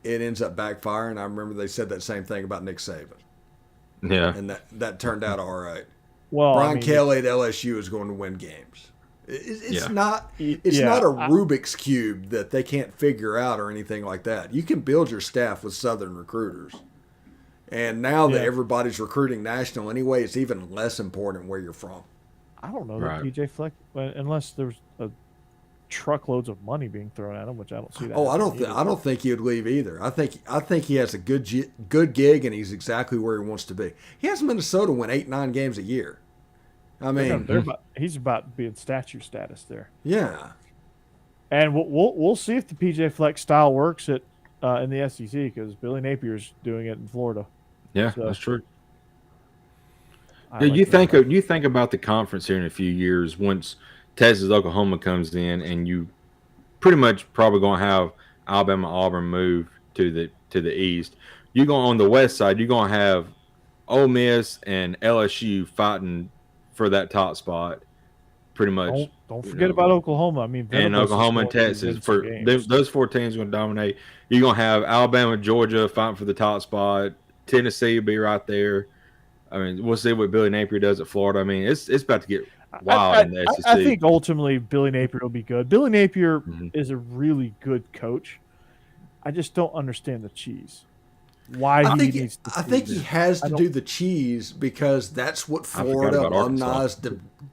it ends up backfiring. I remember they said that same thing about Nick Saban. Yeah. And that turned out all right. Well, Brian Kelly at LSU is going to win games. It's not a Rubik's Cube that they can't figure out or anything like that. You can build your staff with Southern recruiters. And now that everybody's recruiting national anyway, it's even less important where you're from. I don't know that PJ Fleck, unless there's truckloads of money being thrown at him, which I don't see that. Oh, I don't think he would leave either. I think he has a good gig, and he's exactly where he wants to be. He has Minnesota win 8-9 games a year. I mean, he's about being statue status there. Yeah, and we'll see if the PJ Fleck style works in the SEC because Billy Napier's doing it in Florida. Yeah, so, that's true. You think about the conference here in a few years once Texas Oklahoma comes in, and you pretty much probably going to have Alabama Auburn move to the east. You're going on the west side. You're going to have Ole Miss and LSU fighting for that top spot. Pretty much. Don't forget about Oklahoma. I mean, and Oklahoma and Texas for those 4 teams are going to dominate. You're going to have Alabama, Georgia fighting for the top spot. Tennessee will be right there. I mean, we'll see what Billy Napier does at Florida. I mean, it's about to get wild in the SEC. I think ultimately Billy Napier will be good. Billy Napier is a really good coach. I just don't understand the cheese. I think he has to do the cheese because that's what Florida alumni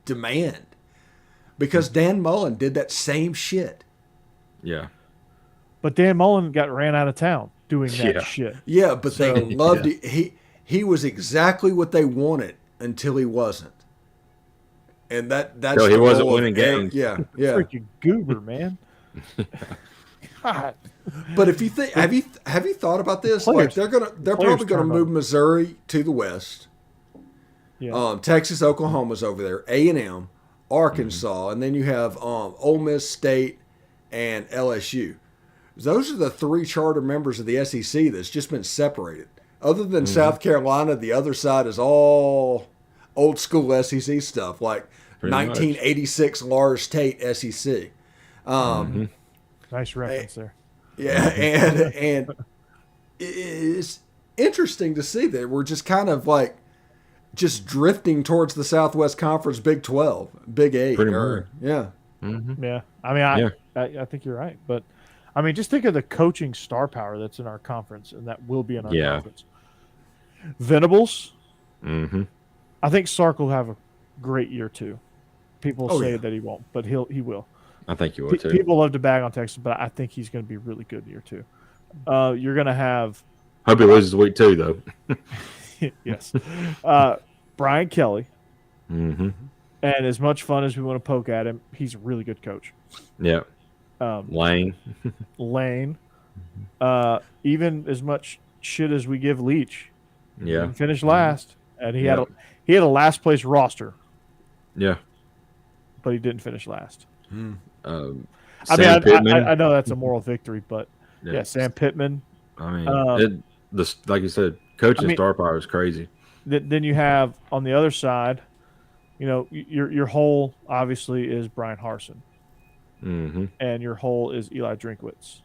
demand. Because Dan Mullen did that same shit. Yeah. But Dan Mullen got ran out of town doing that shit. Yeah, but they loved it. He was exactly what they wanted until he wasn't. And that's he wasn't winning games. Yeah. Freaking goober, man. God. But if you think, have you thought about this? Like they're probably gonna move Missouri to the west. Yeah. Texas, Oklahoma's over there. A&M, Arkansas, and then you have Ole Miss State and LSU. Those are the 3 charter members of the SEC that's just been separated. Other than South Carolina, the other side is all old school SEC stuff, like pretty 1986 Lars Tate SEC. Nice reference there. Yeah, and it's interesting to see that we're just kind of like just drifting towards the Southwest Conference Big 12, Big 8. Pretty much. Yeah. Mm-hmm. Yeah. I mean, I think you're right. But, I mean, just think of the coaching star power that's in our conference and that will be in our conference. Venables. Mm-hmm. I think Sark will have a great year, too. People say that he won't, but he will. I think you will, too. People love to bag on Texas, but I think he's going to be really good year, too. You're going to have... Hope he loses week 2, though. Yes. Brian Kelly. Mm-hmm. And as much fun as we want to poke at him, he's a really good coach. Yeah. Lane. Even as much shit as we give Leach. Yeah. He finished last. And he had a last place roster. Yeah. But he didn't finish last. I I know that's a moral victory, but Sam Pittman. I mean, like you said, Coaching star power is crazy. Then you have on the other side, your hole obviously is Brian Harsin, and your hole is Eli Drinkwitz.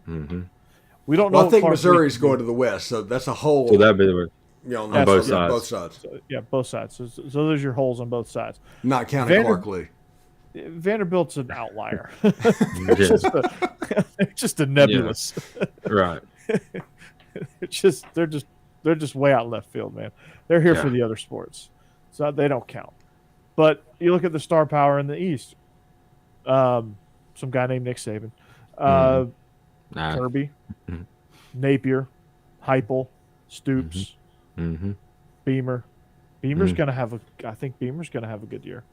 We don't know. Well, I think Missouri's going to the West, so that's a hole. So that'd be on both sides. Both sides. So, both sides. So there's your holes on both sides. Not counting Clark Lee. Vanderbilt's an outlier. It's just a nebulous. Yeah. Right. They're just way out left field, man. They're here for the other sports, so they don't count. But you look at the star power in the East. Some guy named Nick Saban, Kirby, Napier, Heupel, Stoops, Beamer. Beamer's going to have I think Beamer's going to have a good year.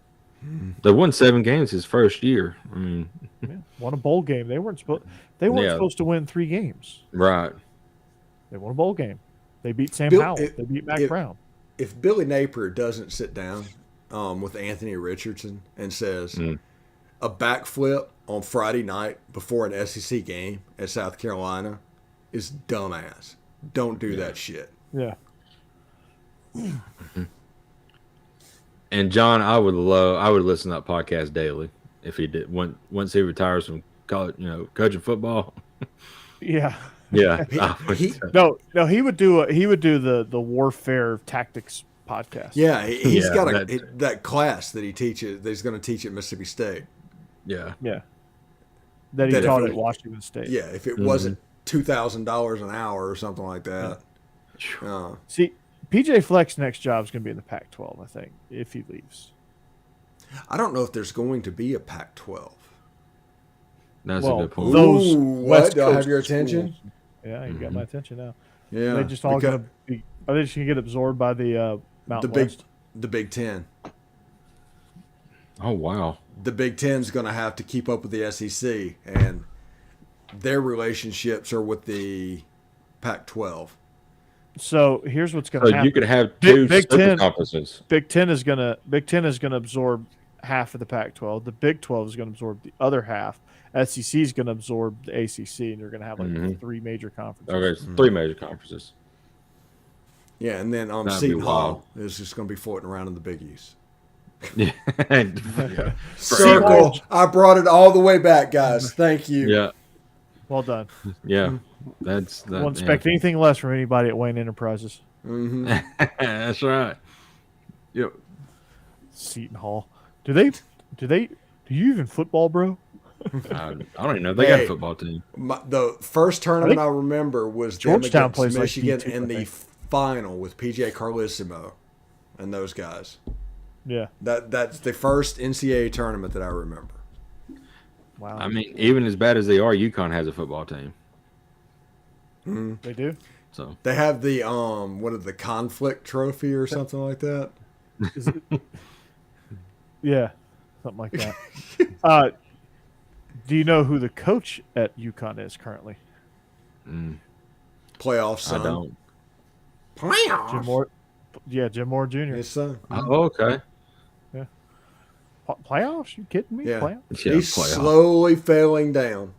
They won 7 games his first year. Won a bowl game. They weren't supposed to win 3 games. Right. They won a bowl game. They beat Sam Howell. They beat Mac Brown. If Billy Napier doesn't sit down with Anthony Richardson and says a backflip on Friday night before an SEC game at South Carolina is dumbass. Don't do that shit. Yeah. And John, I would listen to that podcast daily if he did. Once he retires from college, coaching football. Yeah. Yeah. He would do the warfare tactics podcast. Yeah, he's got that class that he teaches. That he's going to teach at Mississippi State. Yeah. Yeah. That he taught at Washington State. Yeah, if it wasn't $2,000 an hour or something like that. See, PJ Fleck's next job is going to be in the Pac-12, I think, if he leaves. I don't know if there's going to be a Pac-12. That's a good point. Those what? Do I have your attention? Yeah, you got my attention now. Yeah. Are they just all going to be? Are they just going to get absorbed by the Mountain West? The Big Ten. Oh wow. The Big Ten's going to have to keep up with the SEC, and their relationships are with the Pac-12. So here's what's going to happen. You could have two super conferences. Big Ten is going to absorb half of the Pac-12. The Big 12 is going to absorb the other half. SEC is going to absorb the ACC, and you're going to have 3 major conferences. Okay, 3 major conferences. Yeah, and then Seton Hall is just going to be floating around in the Big East. Yeah. Circle. I brought it all the way back, guys. Thank you. Yeah. Well done. Yeah. Won't expect anything less from anybody at Wayne Enterprises. That's right. Yep. Seton Hall. Do you even football, bro? I don't even know if they got a football team. The first tournament I remember was Georgetown plays Michigan like in the final with PJ Carlissimo and those guys. Yeah. That's the first NCAA tournament that I remember. Wow. I mean, even as bad as they are, UConn has a football team. They do? So they have the the conflict trophy or something like that. Is it? Yeah, something like that. Do you know who the coach at UConn is currently? Playoffs, son. I don't. Playoffs? Jim Moore. Yeah, Jim Moore Jr. His son. Oh, okay. Yeah. Playoffs? You kidding me? Yeah. Playoffs? Yeah, He's slowly failing down.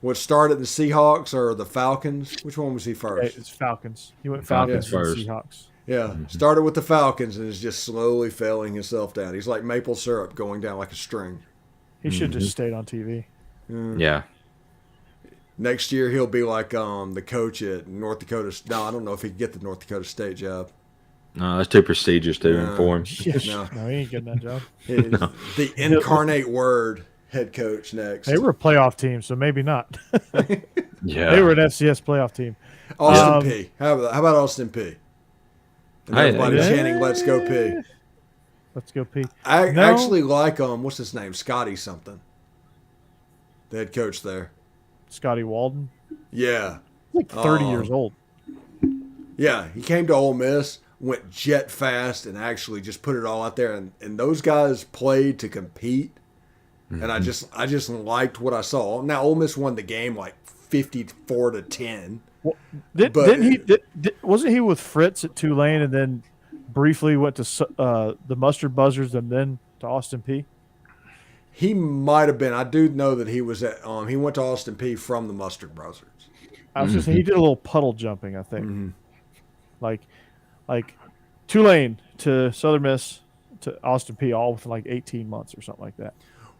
What started the Seahawks or the Falcons? Which one was he first? It's Falcons. He went Falcons first. Seahawks. Yeah, started with the Falcons and is just slowly failing himself down. He's like maple syrup going down like a string. He should have just stayed on TV. Yeah. Next year he'll be like the coach at North Dakota. No, I don't know if he can get the North Dakota State job. No, that's too prestigious for him. No, he ain't getting that job. The incarnate word head coach next. They were a playoff team, so maybe not. Yeah. They were an FCS playoff team. Austin P. How about Austin P? And everybody chanting, "Let's go P." Let's go P. I actually like what's his name? Scotty something. The head coach there. Scotty Walden. Yeah. Like 30 years old. Yeah, he came to Ole Miss, went jet fast, and actually just put it all out there. And those guys played to compete. And I just liked what I saw. Now Ole Miss won the game like 54-10. Well, wasn't he with Fritz at Tulane and then briefly went to the Mustard Buzzards and then to Austin P? He might have been. I do know that he was at. He went to Austin P from the Mustard Buzzards. I was gonna say he did a little puddle jumping, I think. Like Tulane to Southern Miss to Austin P all within like 18 months or something like that.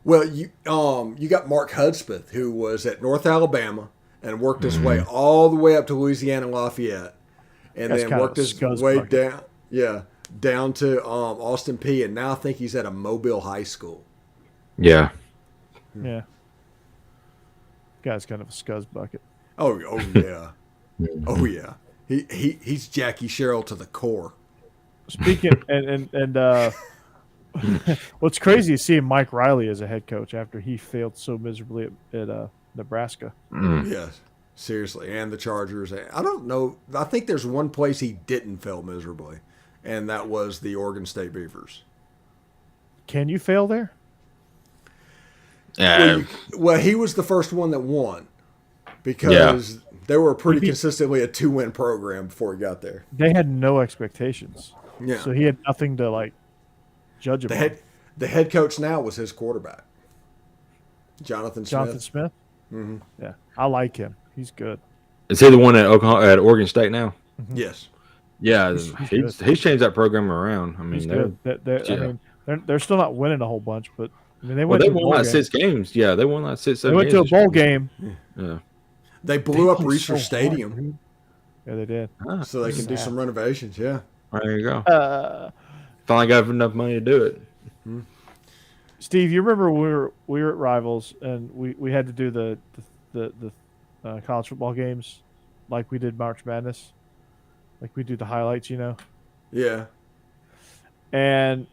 Well, you got Mark Hudspeth, who was at North Alabama and worked his way all the way up to Louisiana Lafayette, and then worked his way down to Austin P, and now I think he's at a Mobile high school. Yeah. Yeah. Guy's kind of a scuzz bucket. Oh yeah. Oh yeah. He's Jackie Sherrill to the core. Speaking and what's crazy is seeing Mike Riley as a head coach after he failed so miserably at Nebraska. Yes, seriously, and the Chargers. I don't know. I think there's one place he didn't fail miserably, and that was the Oregon State Beavers. Can you fail there? Well, he was the first one that won because they were pretty consistently a 2-win program before he got there. They had no expectations. Yeah. So he had nothing to like judge him. The head coach now was his quarterback, Jonathan Smith. Mm-hmm. Yeah, I like him. He's good. Is he the one at Oregon State now? Mm-hmm. Yes. Yeah, he's changed that program around. I mean, they're still not winning a whole bunch, but I mean, they won like 6 games. Yeah, they won like 6, 7 games. They went to a bowl game. Yeah. They blew up Reeser Stadium. Yeah, they did. So they can do some renovations. Yeah. There you go. Finally got enough money to do it. Steve, you remember we were at Rivals and we had to do the college football games like we did March Madness, like we do the highlights, Yeah. And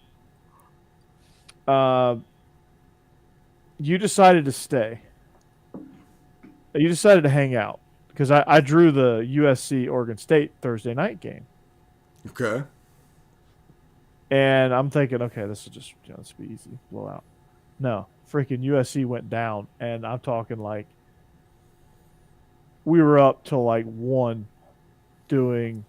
you decided to stay. You decided to hang out because I drew the USC Oregon State Thursday night game. Okay. And I'm thinking, okay, this will just this will be easy, blowout. No, freaking USC went down, and I'm talking like we were up till like 1 doing.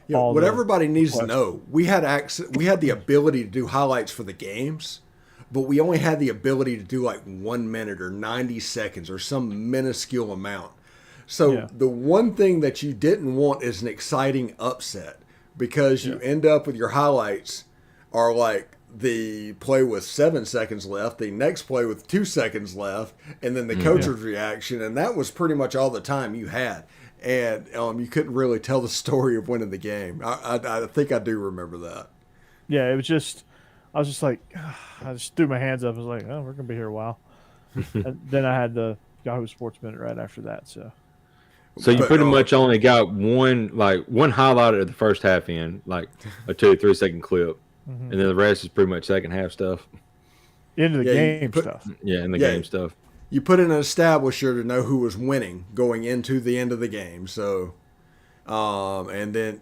What everybody needs to know, we had the ability to do highlights for the games, but we only had the ability to do like 1 minute or 90 seconds or some minuscule amount. So the one thing that you didn't want is an exciting upset, because you end up with your highlights are like the play with 7 seconds left, the next play with 2 seconds left, and then the coach's reaction, and that was pretty much all the time you had. And you couldn't really tell the story of winning the game. I think I do remember that. Yeah, it was just, I was just like, I just threw my hands up. I was like, oh, we're going to be here a while. And then I had the Yahoo Sports Minute right after that. So you pretty much only got one highlight of the first half in, like a 2-3 second clip. And then the rest is pretty much second half stuff. Into the game stuff. Yeah, in the game stuff. You put in an establisher to know who was winning going into the end of the game. So, and then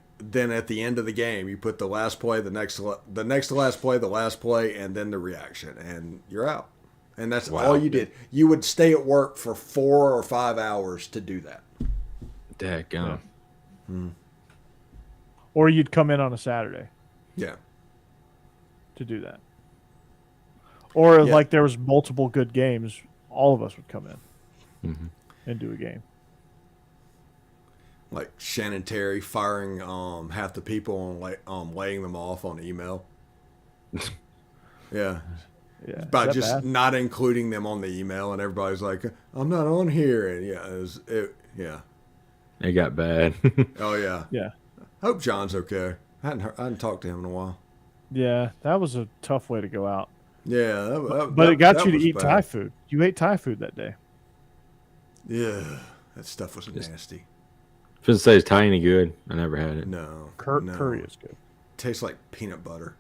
at the end of the game, you put the last play, the next to last play, the last play, and then the reaction, and you're out. And that's all you did. You would stay at work for 4 or 5 hours to do that. Dadgum. Or you'd come in on a Saturday. Yeah. To do that. Or like there was multiple good games, all of us would come in and do a game. Like Shannon Terry firing half the people and laying them off on email. Yeah. By just bad? Not including them on the email, and everybody's like, I'm not on here. And it got bad. Oh, yeah. Yeah. Hope John's okay. I hadn't talked to him in a while. Yeah, that was a tough way to go out. Yeah. But it got you to eat Thai food. You ate Thai food that day. Yeah. That stuff was nasty. Shouldn't say it's Thai any good. I never had it. No. Curry is good. Tastes like peanut butter.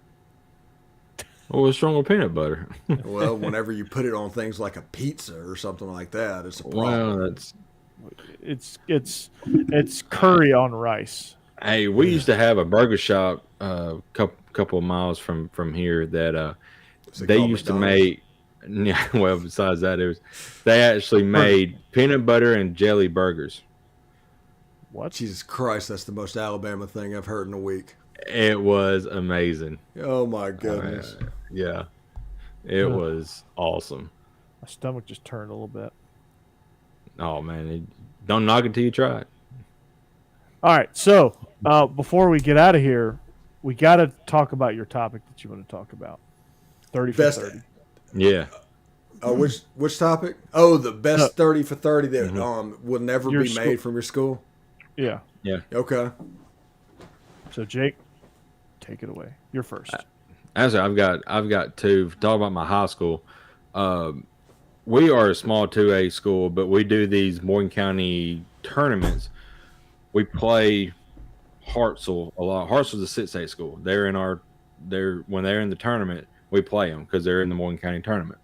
Well, what's wrong with peanut butter? Well, whenever you put it on things like a pizza or something like that, it's a problem. Well, it's curry on rice. Hey, we used to have a burger shop a couple of miles from here that they used to make. Yeah, well, besides that, they actually made peanut butter and jelly burgers. What? Jesus Christ, that's the most Alabama thing I've heard in a week. It was amazing. Oh my goodness. Yeah. It was awesome. My stomach just turned a little bit. Oh man, don't knock it till you try it. All right, so before we get out of here, we got to talk about your topic that you want to talk about. 30 for 30. Yeah. Which topic? Oh, the best 30 for 30 that will never be made from your school. Yeah. Yeah. Okay. So Jake, take it away. You're first. Actually, I've got two. Talk about my high school. We are a small 2A school, but we do these Morgan County tournaments. We play Hartselle a lot. Hartselle's a 6A school. When they're in the tournament, we play them because they're in the Morgan County tournament.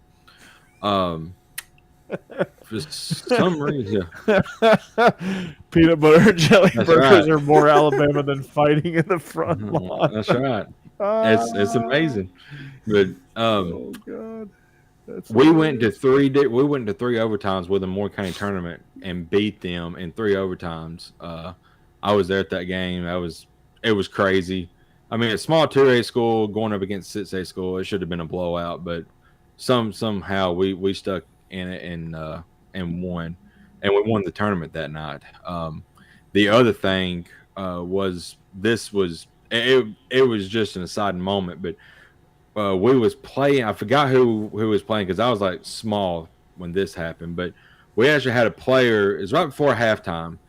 For some reason, peanut butter and jelly burgers are more Alabama than fighting in the front line. That's right. It's amazing. But oh god, we went to three overtimes with the Morgan County tournament and beat them in 3 overtimes. I was there at that game. It was crazy. I mean, a small 2A school going up against 6A school, it should have been a blowout, but somehow we stuck in it and won, and we won the tournament that night. The other thing was it was just an aside moment, but we was playing. I forgot who was playing because I was like small when this happened, but we actually had a player. It was right before halftime,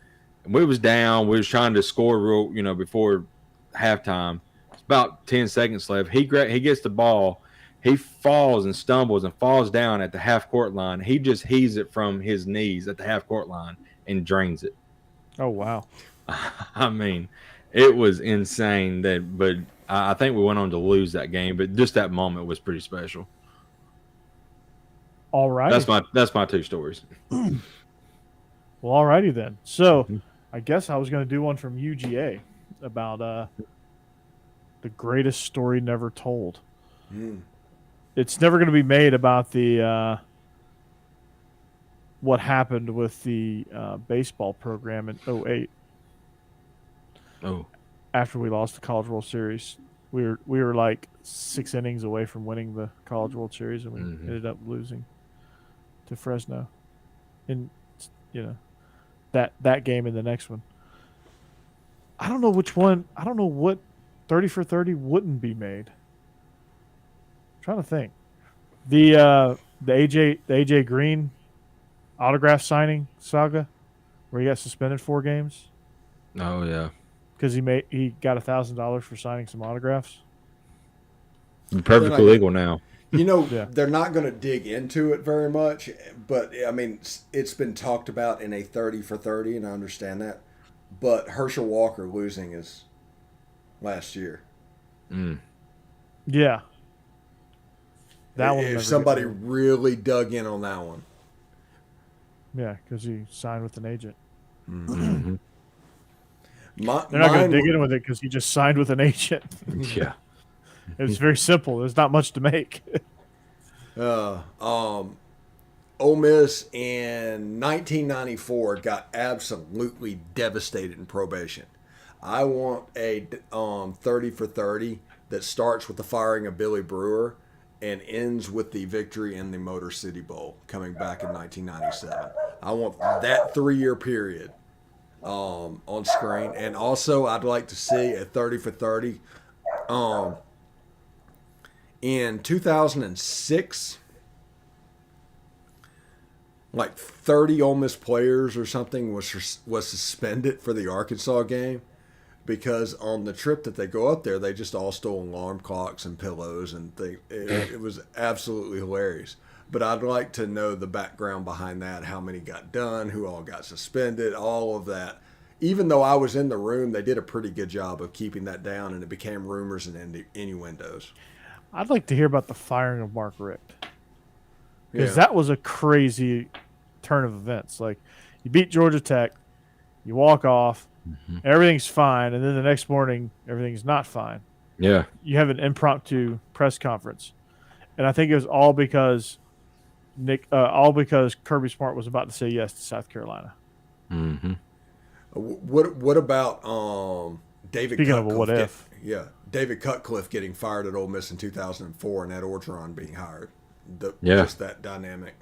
and we was down. We was trying to score before halftime. It's about 10 seconds left. He gets the ball. He falls and stumbles and falls down at the half-court line. He just heaves it from his knees at the half-court line and drains it. Oh, wow. I mean, it was insane. But I think we went on to lose that game. But just that moment was pretty special. All right. That's my two stories. Well, all righty then. So I guess I was going to do one from UGA about the greatest story never told. It's never going to be made about the what happened with the baseball program in 2008. Oh, after we lost the College World Series, we were like 6 innings away from winning the College World Series, and we ended up losing to Fresno. In that game and the next one. I don't know which one. I don't know what 30 for 30 wouldn't be made. Trying to think, the AJ Green autograph signing saga, where he got suspended 4 games. Oh yeah, because he got $1,000 for signing some autographs. Perfectly legal now. They're not going to dig into it very much, but I mean, it's been talked about in a 30 for 30, and I understand that. But Herschel Walker losing his last year. Yeah. That one. If somebody really dug in on that one. Yeah, because he signed with an agent. Mm-hmm. They're not going to dig in with it because he just signed with an agent. Yeah. It was very simple. There's not much to make. Ole Miss in 1994 got absolutely devastated in probation. I want a 30 for 30 that starts with the firing of Billy Brewer and ends with the victory in the Motor City Bowl coming back in 1997. I want that 3-year period on screen. And also, I'd like to see a 30 for 30. In 2006, like 30 Ole Miss players or something was suspended for the Arkansas game because on the trip that they go up there, they just all stole alarm clocks and pillows, and it was absolutely hilarious. But I'd like to know the background behind that, how many got done, who all got suspended, all of that. Even though I was in the room, they did a pretty good job of keeping that down, and it became rumors and innuendos. I'd like to hear about the firing of Mark Richt, because that was a crazy turn of events. Like, you beat Georgia Tech, you walk off, everything's fine, and then the next morning, everything's not fine. Yeah. You have an impromptu press conference. And I think it was all because Kirby Smart was about to say yes to South Carolina. Mm-hmm. What about David Speaking Cutcliffe? Of a what if. David Cutcliffe getting fired at Ole Miss in 2004 and Ed Orgeron being hired. Just that dynamic.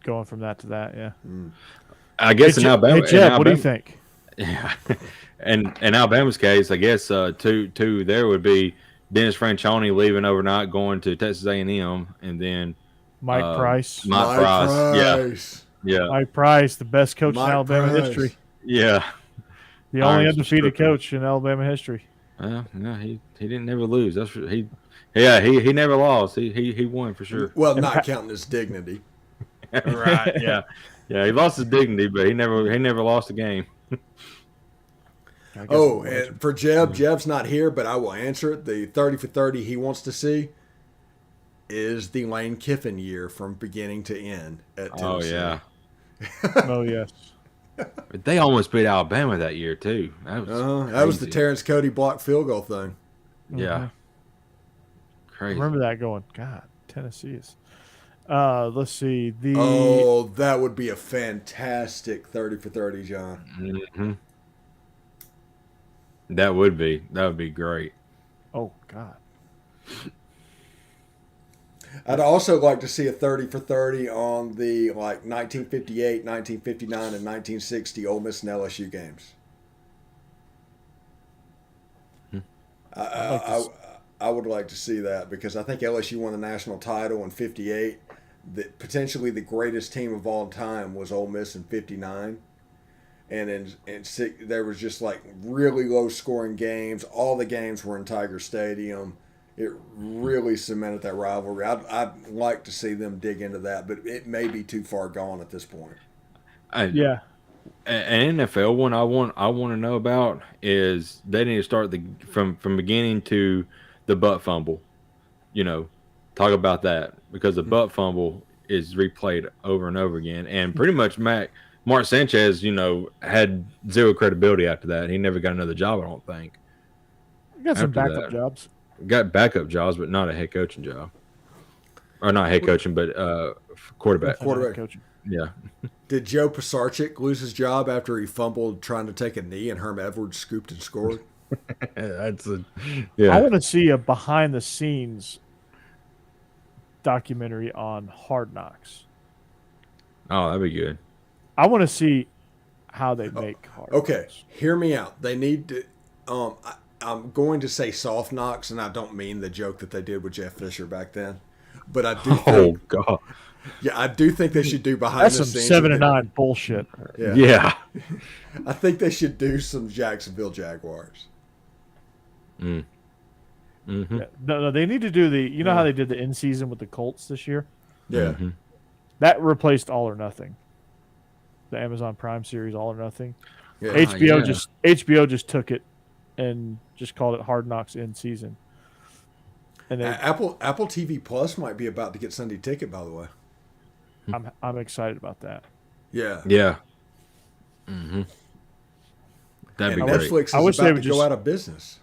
going from that to that. Yeah. I guess in Alabama. Hey, Jeb, what do you think? Yeah, and in Alabama's case, I guess two there would be Dennis Franchione leaving overnight, going to Texas A&M, and then Mike Price. Mike Price. Yeah. Mike Price, the best coach in Alabama history. Yeah. The only undefeated coach in Alabama history. Well, no, he didn't never lose. That's he never lost. He won for sure. Well, not counting his dignity. Right. Yeah. Yeah. He lost his dignity, but he never lost a game. Oh, and for Jeb's not here, but I will answer it. The 30 for 30 he wants to see is the Lane Kiffin year from beginning to end at Tennessee. Oh yeah. Oh yes. But they almost beat Alabama that year too. That was the Terrence Cody blocked field goal thing. Yeah. Crazy. I remember that going, God, Tennessee is. Let's see. That would be a fantastic 30 for 30, John. Mm-hmm. That would be great. Oh God. I'd also like to see a 30 for 30 on the 1958, 1959, and 1960 Ole Miss and LSU games. I would like to see that because I think LSU won the national title in 58. Potentially the greatest team of all time was Ole Miss in 59. And there was just really low scoring games. All the games were in Tiger Stadium. It really cemented that rivalry. I'd like to see them dig into that, but it may be too far gone at this point. Yeah. An NFL one I want to know about is they need to start from beginning to the butt fumble. Talk about that because the butt fumble is replayed over and over again, and pretty much Mark Sanchez, had zero credibility after that. He never got another job, I don't think. He got some backup jobs. Got backup jobs, but not a head coaching job. Or not head coaching, but quarterback. Quarterback coaching. Yeah. Did Joe Pisarcik lose his job after he fumbled trying to take a knee and Herm Edwards scooped and scored? I want to see a behind-the-scenes documentary on Hard Knocks. Oh, that'd be good. I want to see how they make Hard Knocks. Okay, hear me out. They need to I'm going to say soft knocks, and I don't mean the joke that they did with Jeff Fisher back then. But I do think, oh, God. Yeah, I do think they should do behind That's the some scenes. 7 and 9 bullshit. Yeah. I think they should do some Jacksonville Jaguars. Mm-hmm. Yeah. No, they need to do the. How they did the in season with the Colts this year? Yeah. Mm-hmm. That replaced All or Nothing. The Amazon Prime series All or Nothing. Yeah. HBO just took it and just called it Hard Knocks in season. And Apple TV Plus might be about to get Sunday Ticket, by the way. I'm excited about that. Yeah. Yeah. Mm-hmm. That'd be great. Netflix is about to go out of business.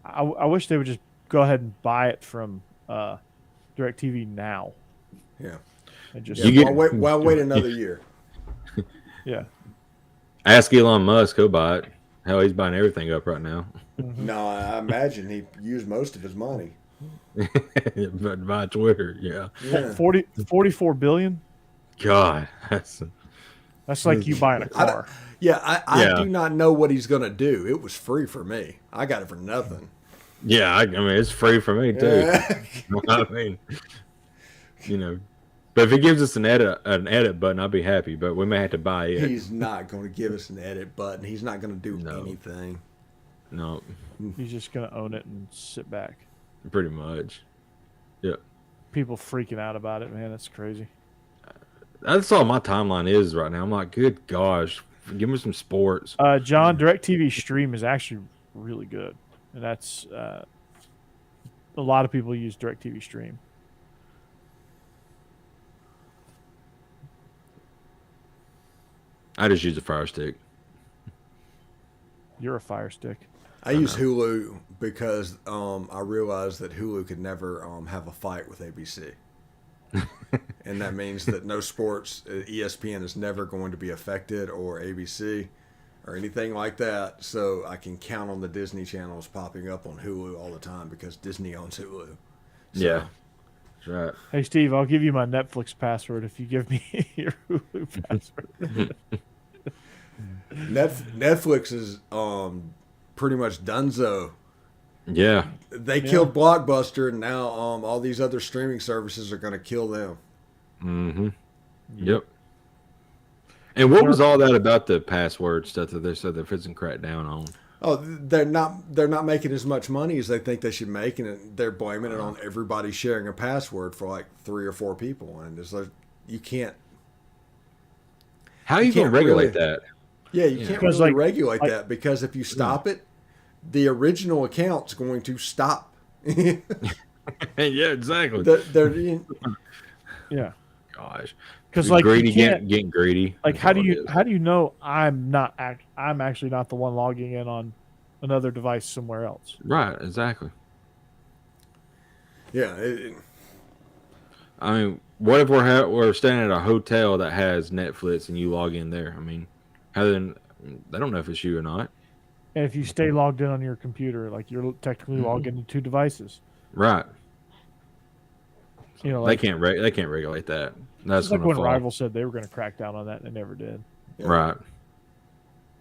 I wish they would just go ahead and buy it from DirecTV now. Yeah. And just why wait another year? Yeah. Ask Elon Musk, he'll buy it. Hell, he's buying everything up right now. No, I imagine he used most of his money. But by Twitter, yeah. 44 billion. God, that's like you buying a car. I do not know what he's gonna do. It was free for me. I got it for nothing. Yeah, I mean it's free for me too. Yeah. I mean, but if he gives us an edit button, I'll be happy. But we may have to buy it. He's not going to give us an edit button. He's not going to do anything. No, he's just going to own it and sit back. Pretty much. Yeah. People freaking out about it, man. That's crazy. That's all my timeline is right now. I'm like, good gosh, give me some sports. John, DirecTV Stream is actually really good, and that's a lot of people use DirecTV Stream. I just use a Fire Stick. You're a Fire Stick. I use Hulu because I realized that Hulu could never have a fight with ABC. And that means that no sports, ESPN is never going to be affected, or ABC or anything like that. So I can count on the Disney channels popping up on Hulu all the time because Disney owns Hulu. So, yeah. That's right. Hey, Steve, I'll give you my Netflix password if you give me your Hulu password. Netflix is pretty much donezo. Yeah. They killed Blockbuster, and now all these other streaming services are going to kill them. Mm-hmm. Yep. And what was all that about the password stuff that they said they're fixing crack down on? Oh, they're not making as much money as they think they should make, and they're blaming it on everybody sharing a password for like 3 or 4 people, and it's like you can't. How are you going to regulate that? Yeah, you can't really regulate that, because if you stop it, the original account's going to stop. Yeah, exactly. Yeah. Gosh. Because like greedy getting greedy. Like how do you know I'm actually not the one logging in on another device somewhere else? Right, exactly. Yeah. I mean, what if we're staying at a hotel that has Netflix and you log in there? I mean, they don't know if it's you or not. And if you stay logged in on your computer, like you're technically logged into 2 devices. Right. You know, like, they can't regulate that. That's like when Rival said they were going to crack down on that, and they never did. Yeah. Right.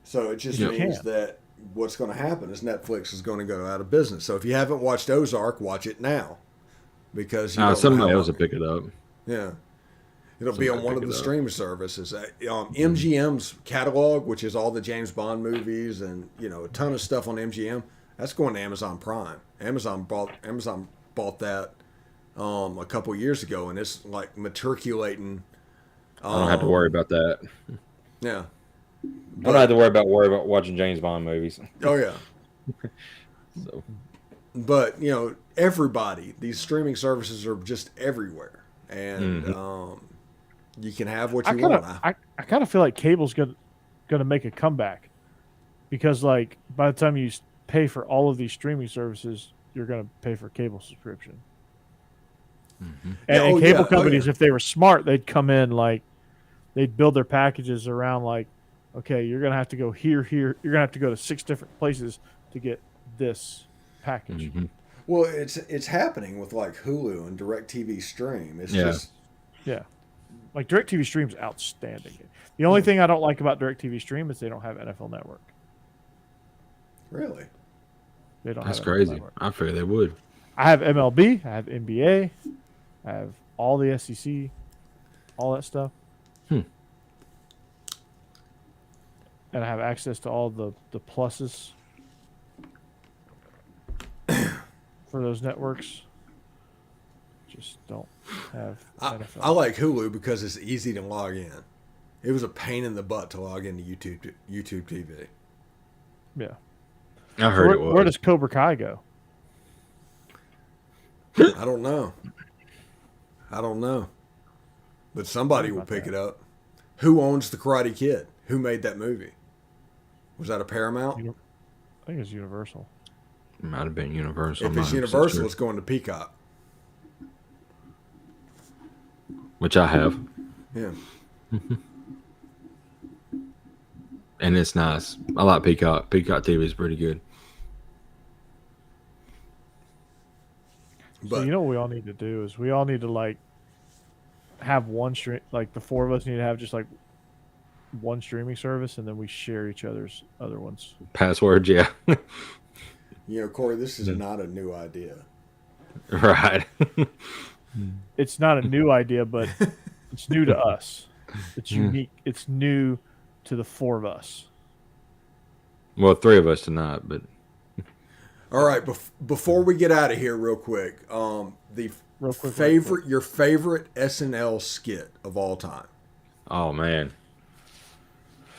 So it just means that what's going to happen is Netflix is going to go out of business. So if you haven't watched Ozark, watch it now, because somebody else will pick it up. Yeah, it'll be on one of the streaming services. MGM's catalog, which is all the James Bond movies and a ton of stuff on MGM, that's going to Amazon Prime. Amazon bought that a couple years ago, and it's like matriculating. I don't have to worry about that. Yeah. I don't have to worry about watching James Bond movies. Oh yeah. So. But everybody, these streaming services are just everywhere, and you can have what you want. I kind of feel like cable's gonna make a comeback, because like by the time you pay for all of these streaming services, you're gonna pay for cable subscription. Mm-hmm. And cable companies, if they were smart, they'd come in like they'd build their packages around like, okay, you're gonna have to go here. You're gonna have to go to 6 different places to get this package. Mm-hmm. Well, it's happening with like Hulu and DirecTV Stream. It's just like DirecTV Stream's outstanding. The only thing I don't like about DirecTV Stream is they don't have NFL Network. Really? They don't. That's crazy. I figured they would. I have MLB. I have NBA. I have all the SEC, all that stuff. And I have access to all the pluses for those networks. Just don't have NFL. I like Hulu because it's easy to log in. It was a pain in the butt to log into YouTube TV. Yeah. I heard it was. Where does Cobra Kai go? I don't know. But somebody will pick it up. Who owns The Karate Kid? Who made that movie? Was that a Paramount? I think it's Universal. It might have been Universal. If it's Universal, it's going to Peacock. Which I have. Yeah. And it's nice. I like Peacock. Peacock TV is pretty good. But so you know what we all need to do is we all need to like have one stream, like the 4 of us need to have just like one streaming service, and then we share each other's other ones. Passwords, yeah. Corey, this is not a new idea. Right. It's not a new idea, but it's new to us. It's unique. It's new to the 4 of us. Well, 3 of us tonight, but. All right, before we get out of here, real quick, your favorite SNL skit of all time. Oh man,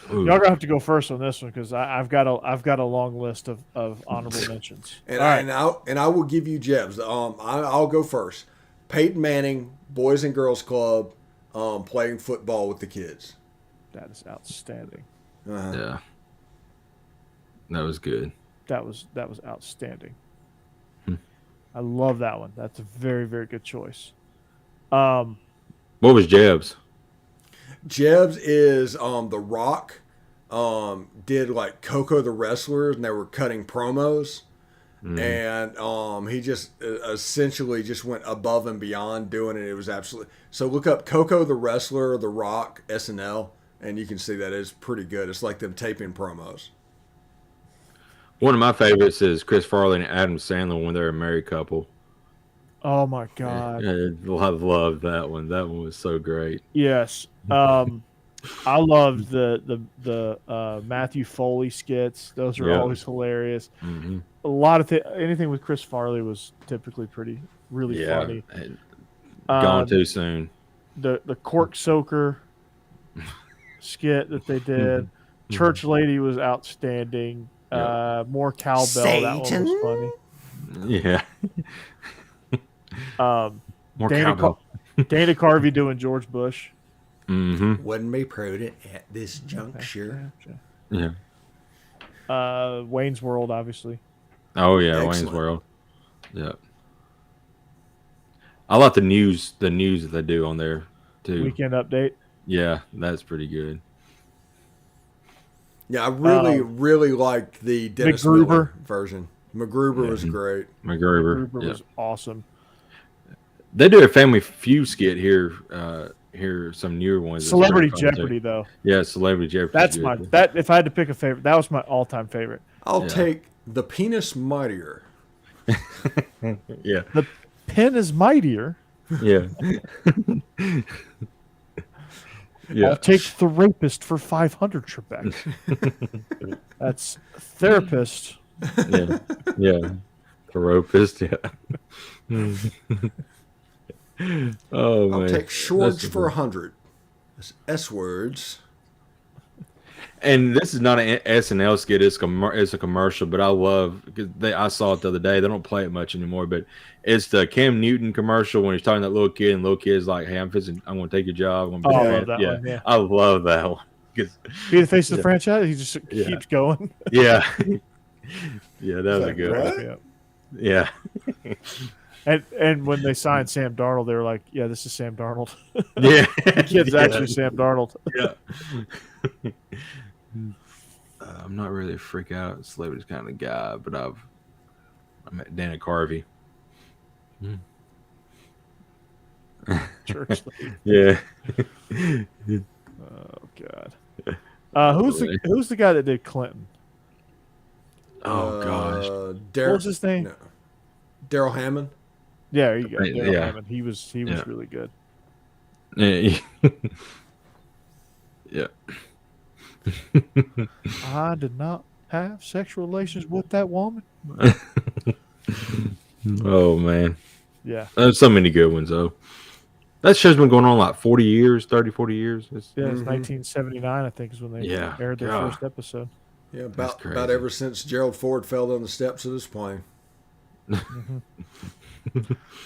y'all gonna have to go first on this one because I've got a long list of honorable mentions. And I will give you Jeb's. I'll go first. Peyton Manning, Boys and Girls Club, playing football with the kids. That is outstanding. Yeah, that was good. That was outstanding. I love that one. That's a very, very good choice. What was Jeb's? Jeb's is The Rock did like Coco the Wrestler, and they were cutting promos. And he just essentially just went above and beyond doing it. It was absolutely so. Look up Coco the Wrestler, The Rock, SNL, and you can see that it's pretty good. It's like them taping promos. One of my favorites is Chris Farley and Adam Sandler when they're a married couple. Oh my God! I love that one. That one was so great. Yes, I loved the Matthew Foley skits. Those are always hilarious. Mm-hmm. A lot of anything with Chris Farley was typically really funny. Gone too soon. The cork soaker skit that they did. Church lady was outstanding. More cowbell. Satan. That one was funny. Yeah. More cowbell. Dana Carvey doing George Bush. Mm-hmm. Wouldn't be prudent at this juncture. Yeah. Wayne's World, obviously. Oh yeah, Excellent. Wayne's World. Yeah. I like the news that they do on there too. Weekend Update. Yeah, that's pretty good. Yeah, I really liked the Dennis MacGruber Miller version. MacGruber was great. MacGruber was awesome. They do a Family Feud skit here. Here some newer ones. Celebrity Jeopardy, though. Yeah, Celebrity Jeopardy. That's that. If I had to pick a favorite, that was my all-time favorite. I'll take the Penis Mightier. Yeah. The pen is mightier. Yeah. I'll take the rapist for 500 Trebek. That's therapist. Yeah. Yeah. The rapist. Yeah. Oh man. I'll take Schwartz for 100. That's S words. And this is not an SNL skit; it's a commercial. But I love because I saw it the other day. They don't play it much anymore, but it's the Cam Newton commercial when he's talking to that little kid, and little kid's like, "Hey, I'm going to take your job." I love that one. Yeah, I love that one. Be the face of the franchise. He just keeps going. Yeah, yeah, that was a good one. Yeah. And when they signed Sam Darnold, they were like, "Yeah, this is Sam Darnold." Yeah, the kid's actually Sam Darnold. Yeah. I'm not really a freak out celebrities kind of guy, but I met Dana Carvey. Church. Yeah. Oh God. Who's the guy that did Clinton? Oh gosh. What was his name? No. Daryl Hammond. Yeah, there you go. Daryl Yeah. Hammond. He was really good. Yeah. Yeah. I did not have sexual relations with that woman. Oh man. Yeah. There's so many good ones though. That show's been going on like 40 years, 30, 40 years. It's 1979, I think, is when they aired their first episode. Yeah, about ever since Gerald Ford fell down the steps of this plane.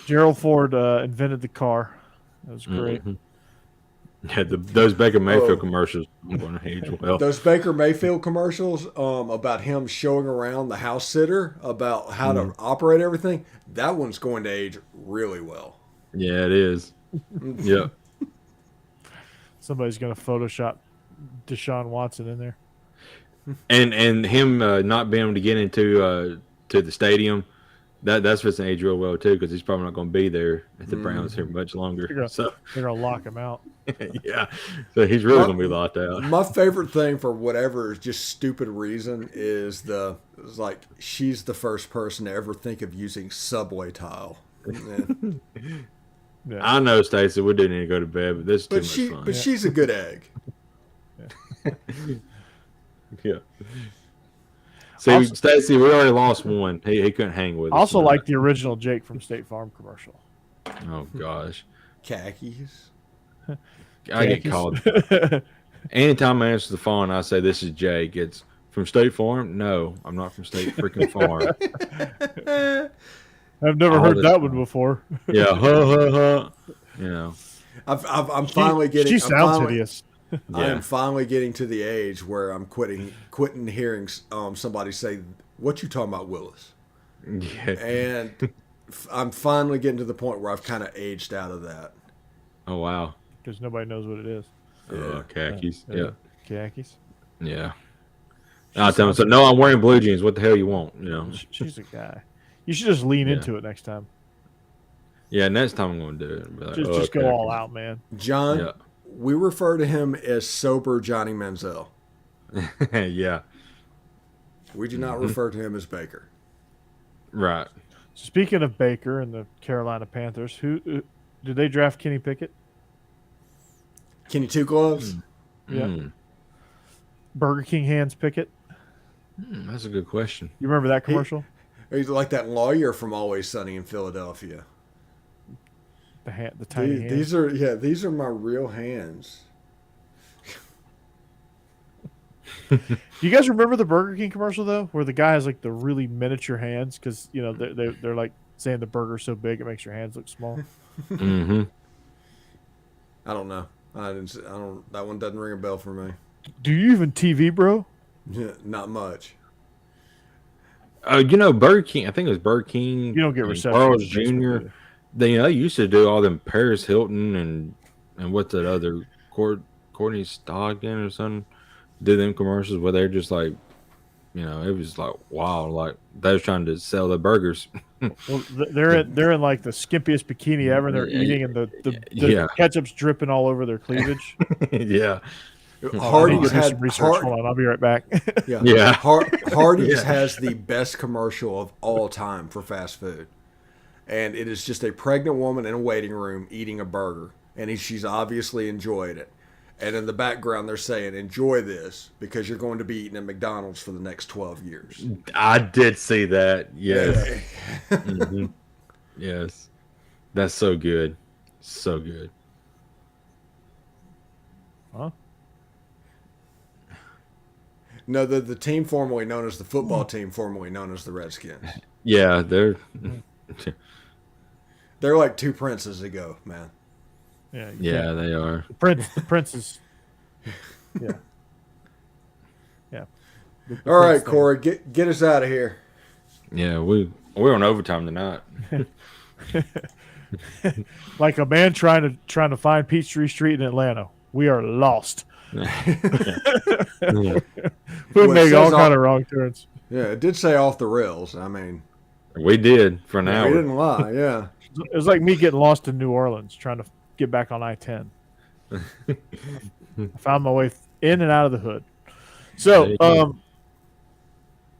Gerald Ford invented the car. That was great. Yeah, those Baker Mayfield commercials are going to age well. Those Baker Mayfield commercials about him showing around the house sitter about how to operate everything, that one's going to age really well. Yeah, it is. Yeah. Somebody's going to Photoshop Deshaun Watson in there. And him not being able to get into to the stadium, that's what's an age real well too, because he's probably not going to be there at the Browns here much longer. They're going to lock him out. Yeah, so he's really going to be locked out. My favorite thing, for whatever just stupid reason, is like she's the first person to ever think of using subway tile. Yeah. I know, Stacey, we do need to go to bed, but this is too much fun. But she's a good egg. Yeah. See, Stacey, we already lost one. He couldn't hang with us. Also, like the original Jake from State Farm commercial. Oh gosh, Khakis. I get called. Anytime I answer the phone, I say, "This is Jake." It's from State Farm. No, I'm not from State freaking Farm. I've never heard that one before. Yeah, huh. You know, I'm finally getting. She sounds hideous. I am finally getting to the age where I'm quitting hearing somebody say, "What you talking about, Willis?" Yeah. And I'm finally getting to the point where I've kind of aged out of that. Oh wow. Because nobody knows what it is. Khakis. Yeah. Khakis. Yeah. I'll tell him, so no, I'm wearing blue jeans. What the hell you want? You know, she's a guy. You should just lean into it next time. Yeah, next time I'm going to do it. Like, just go all out, man. John, we refer to him as sober Johnny Manziel. Yeah. We do not refer to him as Baker. Right. Speaking of Baker and the Carolina Panthers, who did they draft? Kenny Pickett? Kenny Two Gloves? Yeah. Burger King hands Pickett? That's a good question. You remember that commercial? He's like that lawyer from Always Sunny in Philadelphia. The tiny hands. These are my real hands. Do you guys remember the Burger King commercial though, where the guy has like the really miniature hands because they're like saying the burger's so big it makes your hands look small. Mm-hmm. I don't know. That one doesn't ring a bell for me. Do you even TV, bro? Yeah, not much. Burger King. I think it was Burger King. You don't get reception. Carl's Jr. They used to do all them Paris Hilton and what's that other Courtney Stodden or something. Do them commercials where they're just like, it was like wow, like they was trying to sell the burgers. Well, they're in like the skimpiest bikini ever, and they're eating, and the ketchup's dripping all over their cleavage. Yeah. Hardee's had some research. Hold on, I'll be right back. Yeah. Hardee's has the best commercial of all time for fast food, and it is just a pregnant woman in a waiting room eating a burger, and she's obviously enjoyed it. And in the background, they're saying, "Enjoy this because you're going to be eating at McDonald's for the next 12 years." I did see that. Yes. Mm-hmm. Yes. That's so good. So good. Huh? No, the team formerly known as the football team, formerly known as the Redskins. Yeah, they're like two princes ago, man. Yeah, they are. The prince is. Yeah. Yeah. All right, Corey, get us out of here. Yeah, we're on overtime tonight. Like a man trying to find Peachtree Street in Atlanta. We are lost. We make all kind of wrong turns. Yeah, it did say off the rails. I mean, we did for an hour. We didn't lie. Yeah, it was like me getting lost in New Orleans trying to get back on I-10. I found my way in and out of the hood. So,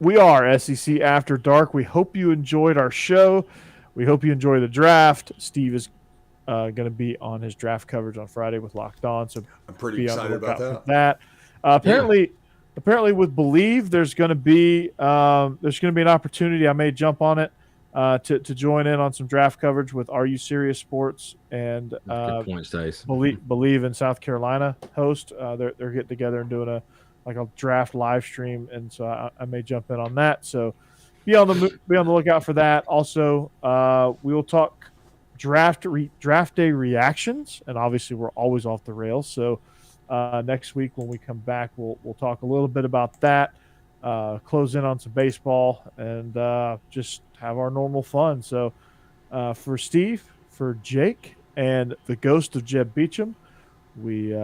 we are SEC After Dark. We hope you enjoyed our show. We hope you enjoy the draft. Steve is going to be on his draft coverage on Friday with Locked On. So I'm pretty excited about that. Apparently with Bleav, there's going to be an opportunity. I may jump on it to join in on some draft coverage with Are You Serious Sports and good point, Stace. Bleav in South Carolina host. They're getting together and doing a draft live stream, and so I may jump in on that. So be on the lookout for that. Also, we will talk draft day reactions, and obviously we're always off the rails. So next week when we come back, we'll talk a little bit about that. Close in on some baseball and just have our normal fun. So for Steve, for Jake, and the ghost of Jeb Beechum, we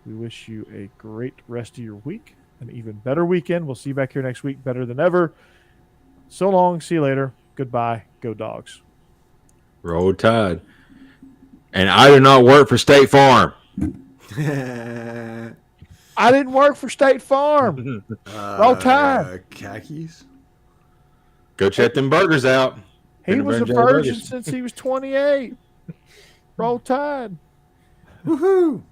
wish you a great rest of your week, an even better weekend. We'll see you back here next week, better than ever. So long. See you later. Goodbye. Go Dogs. Roll Tide. And I do not work for State Farm. I didn't work for State Farm. Roll Tide. Khakis. Go check them burgers out. He was a virgin since he was 28. Roll Tide. Woohoo.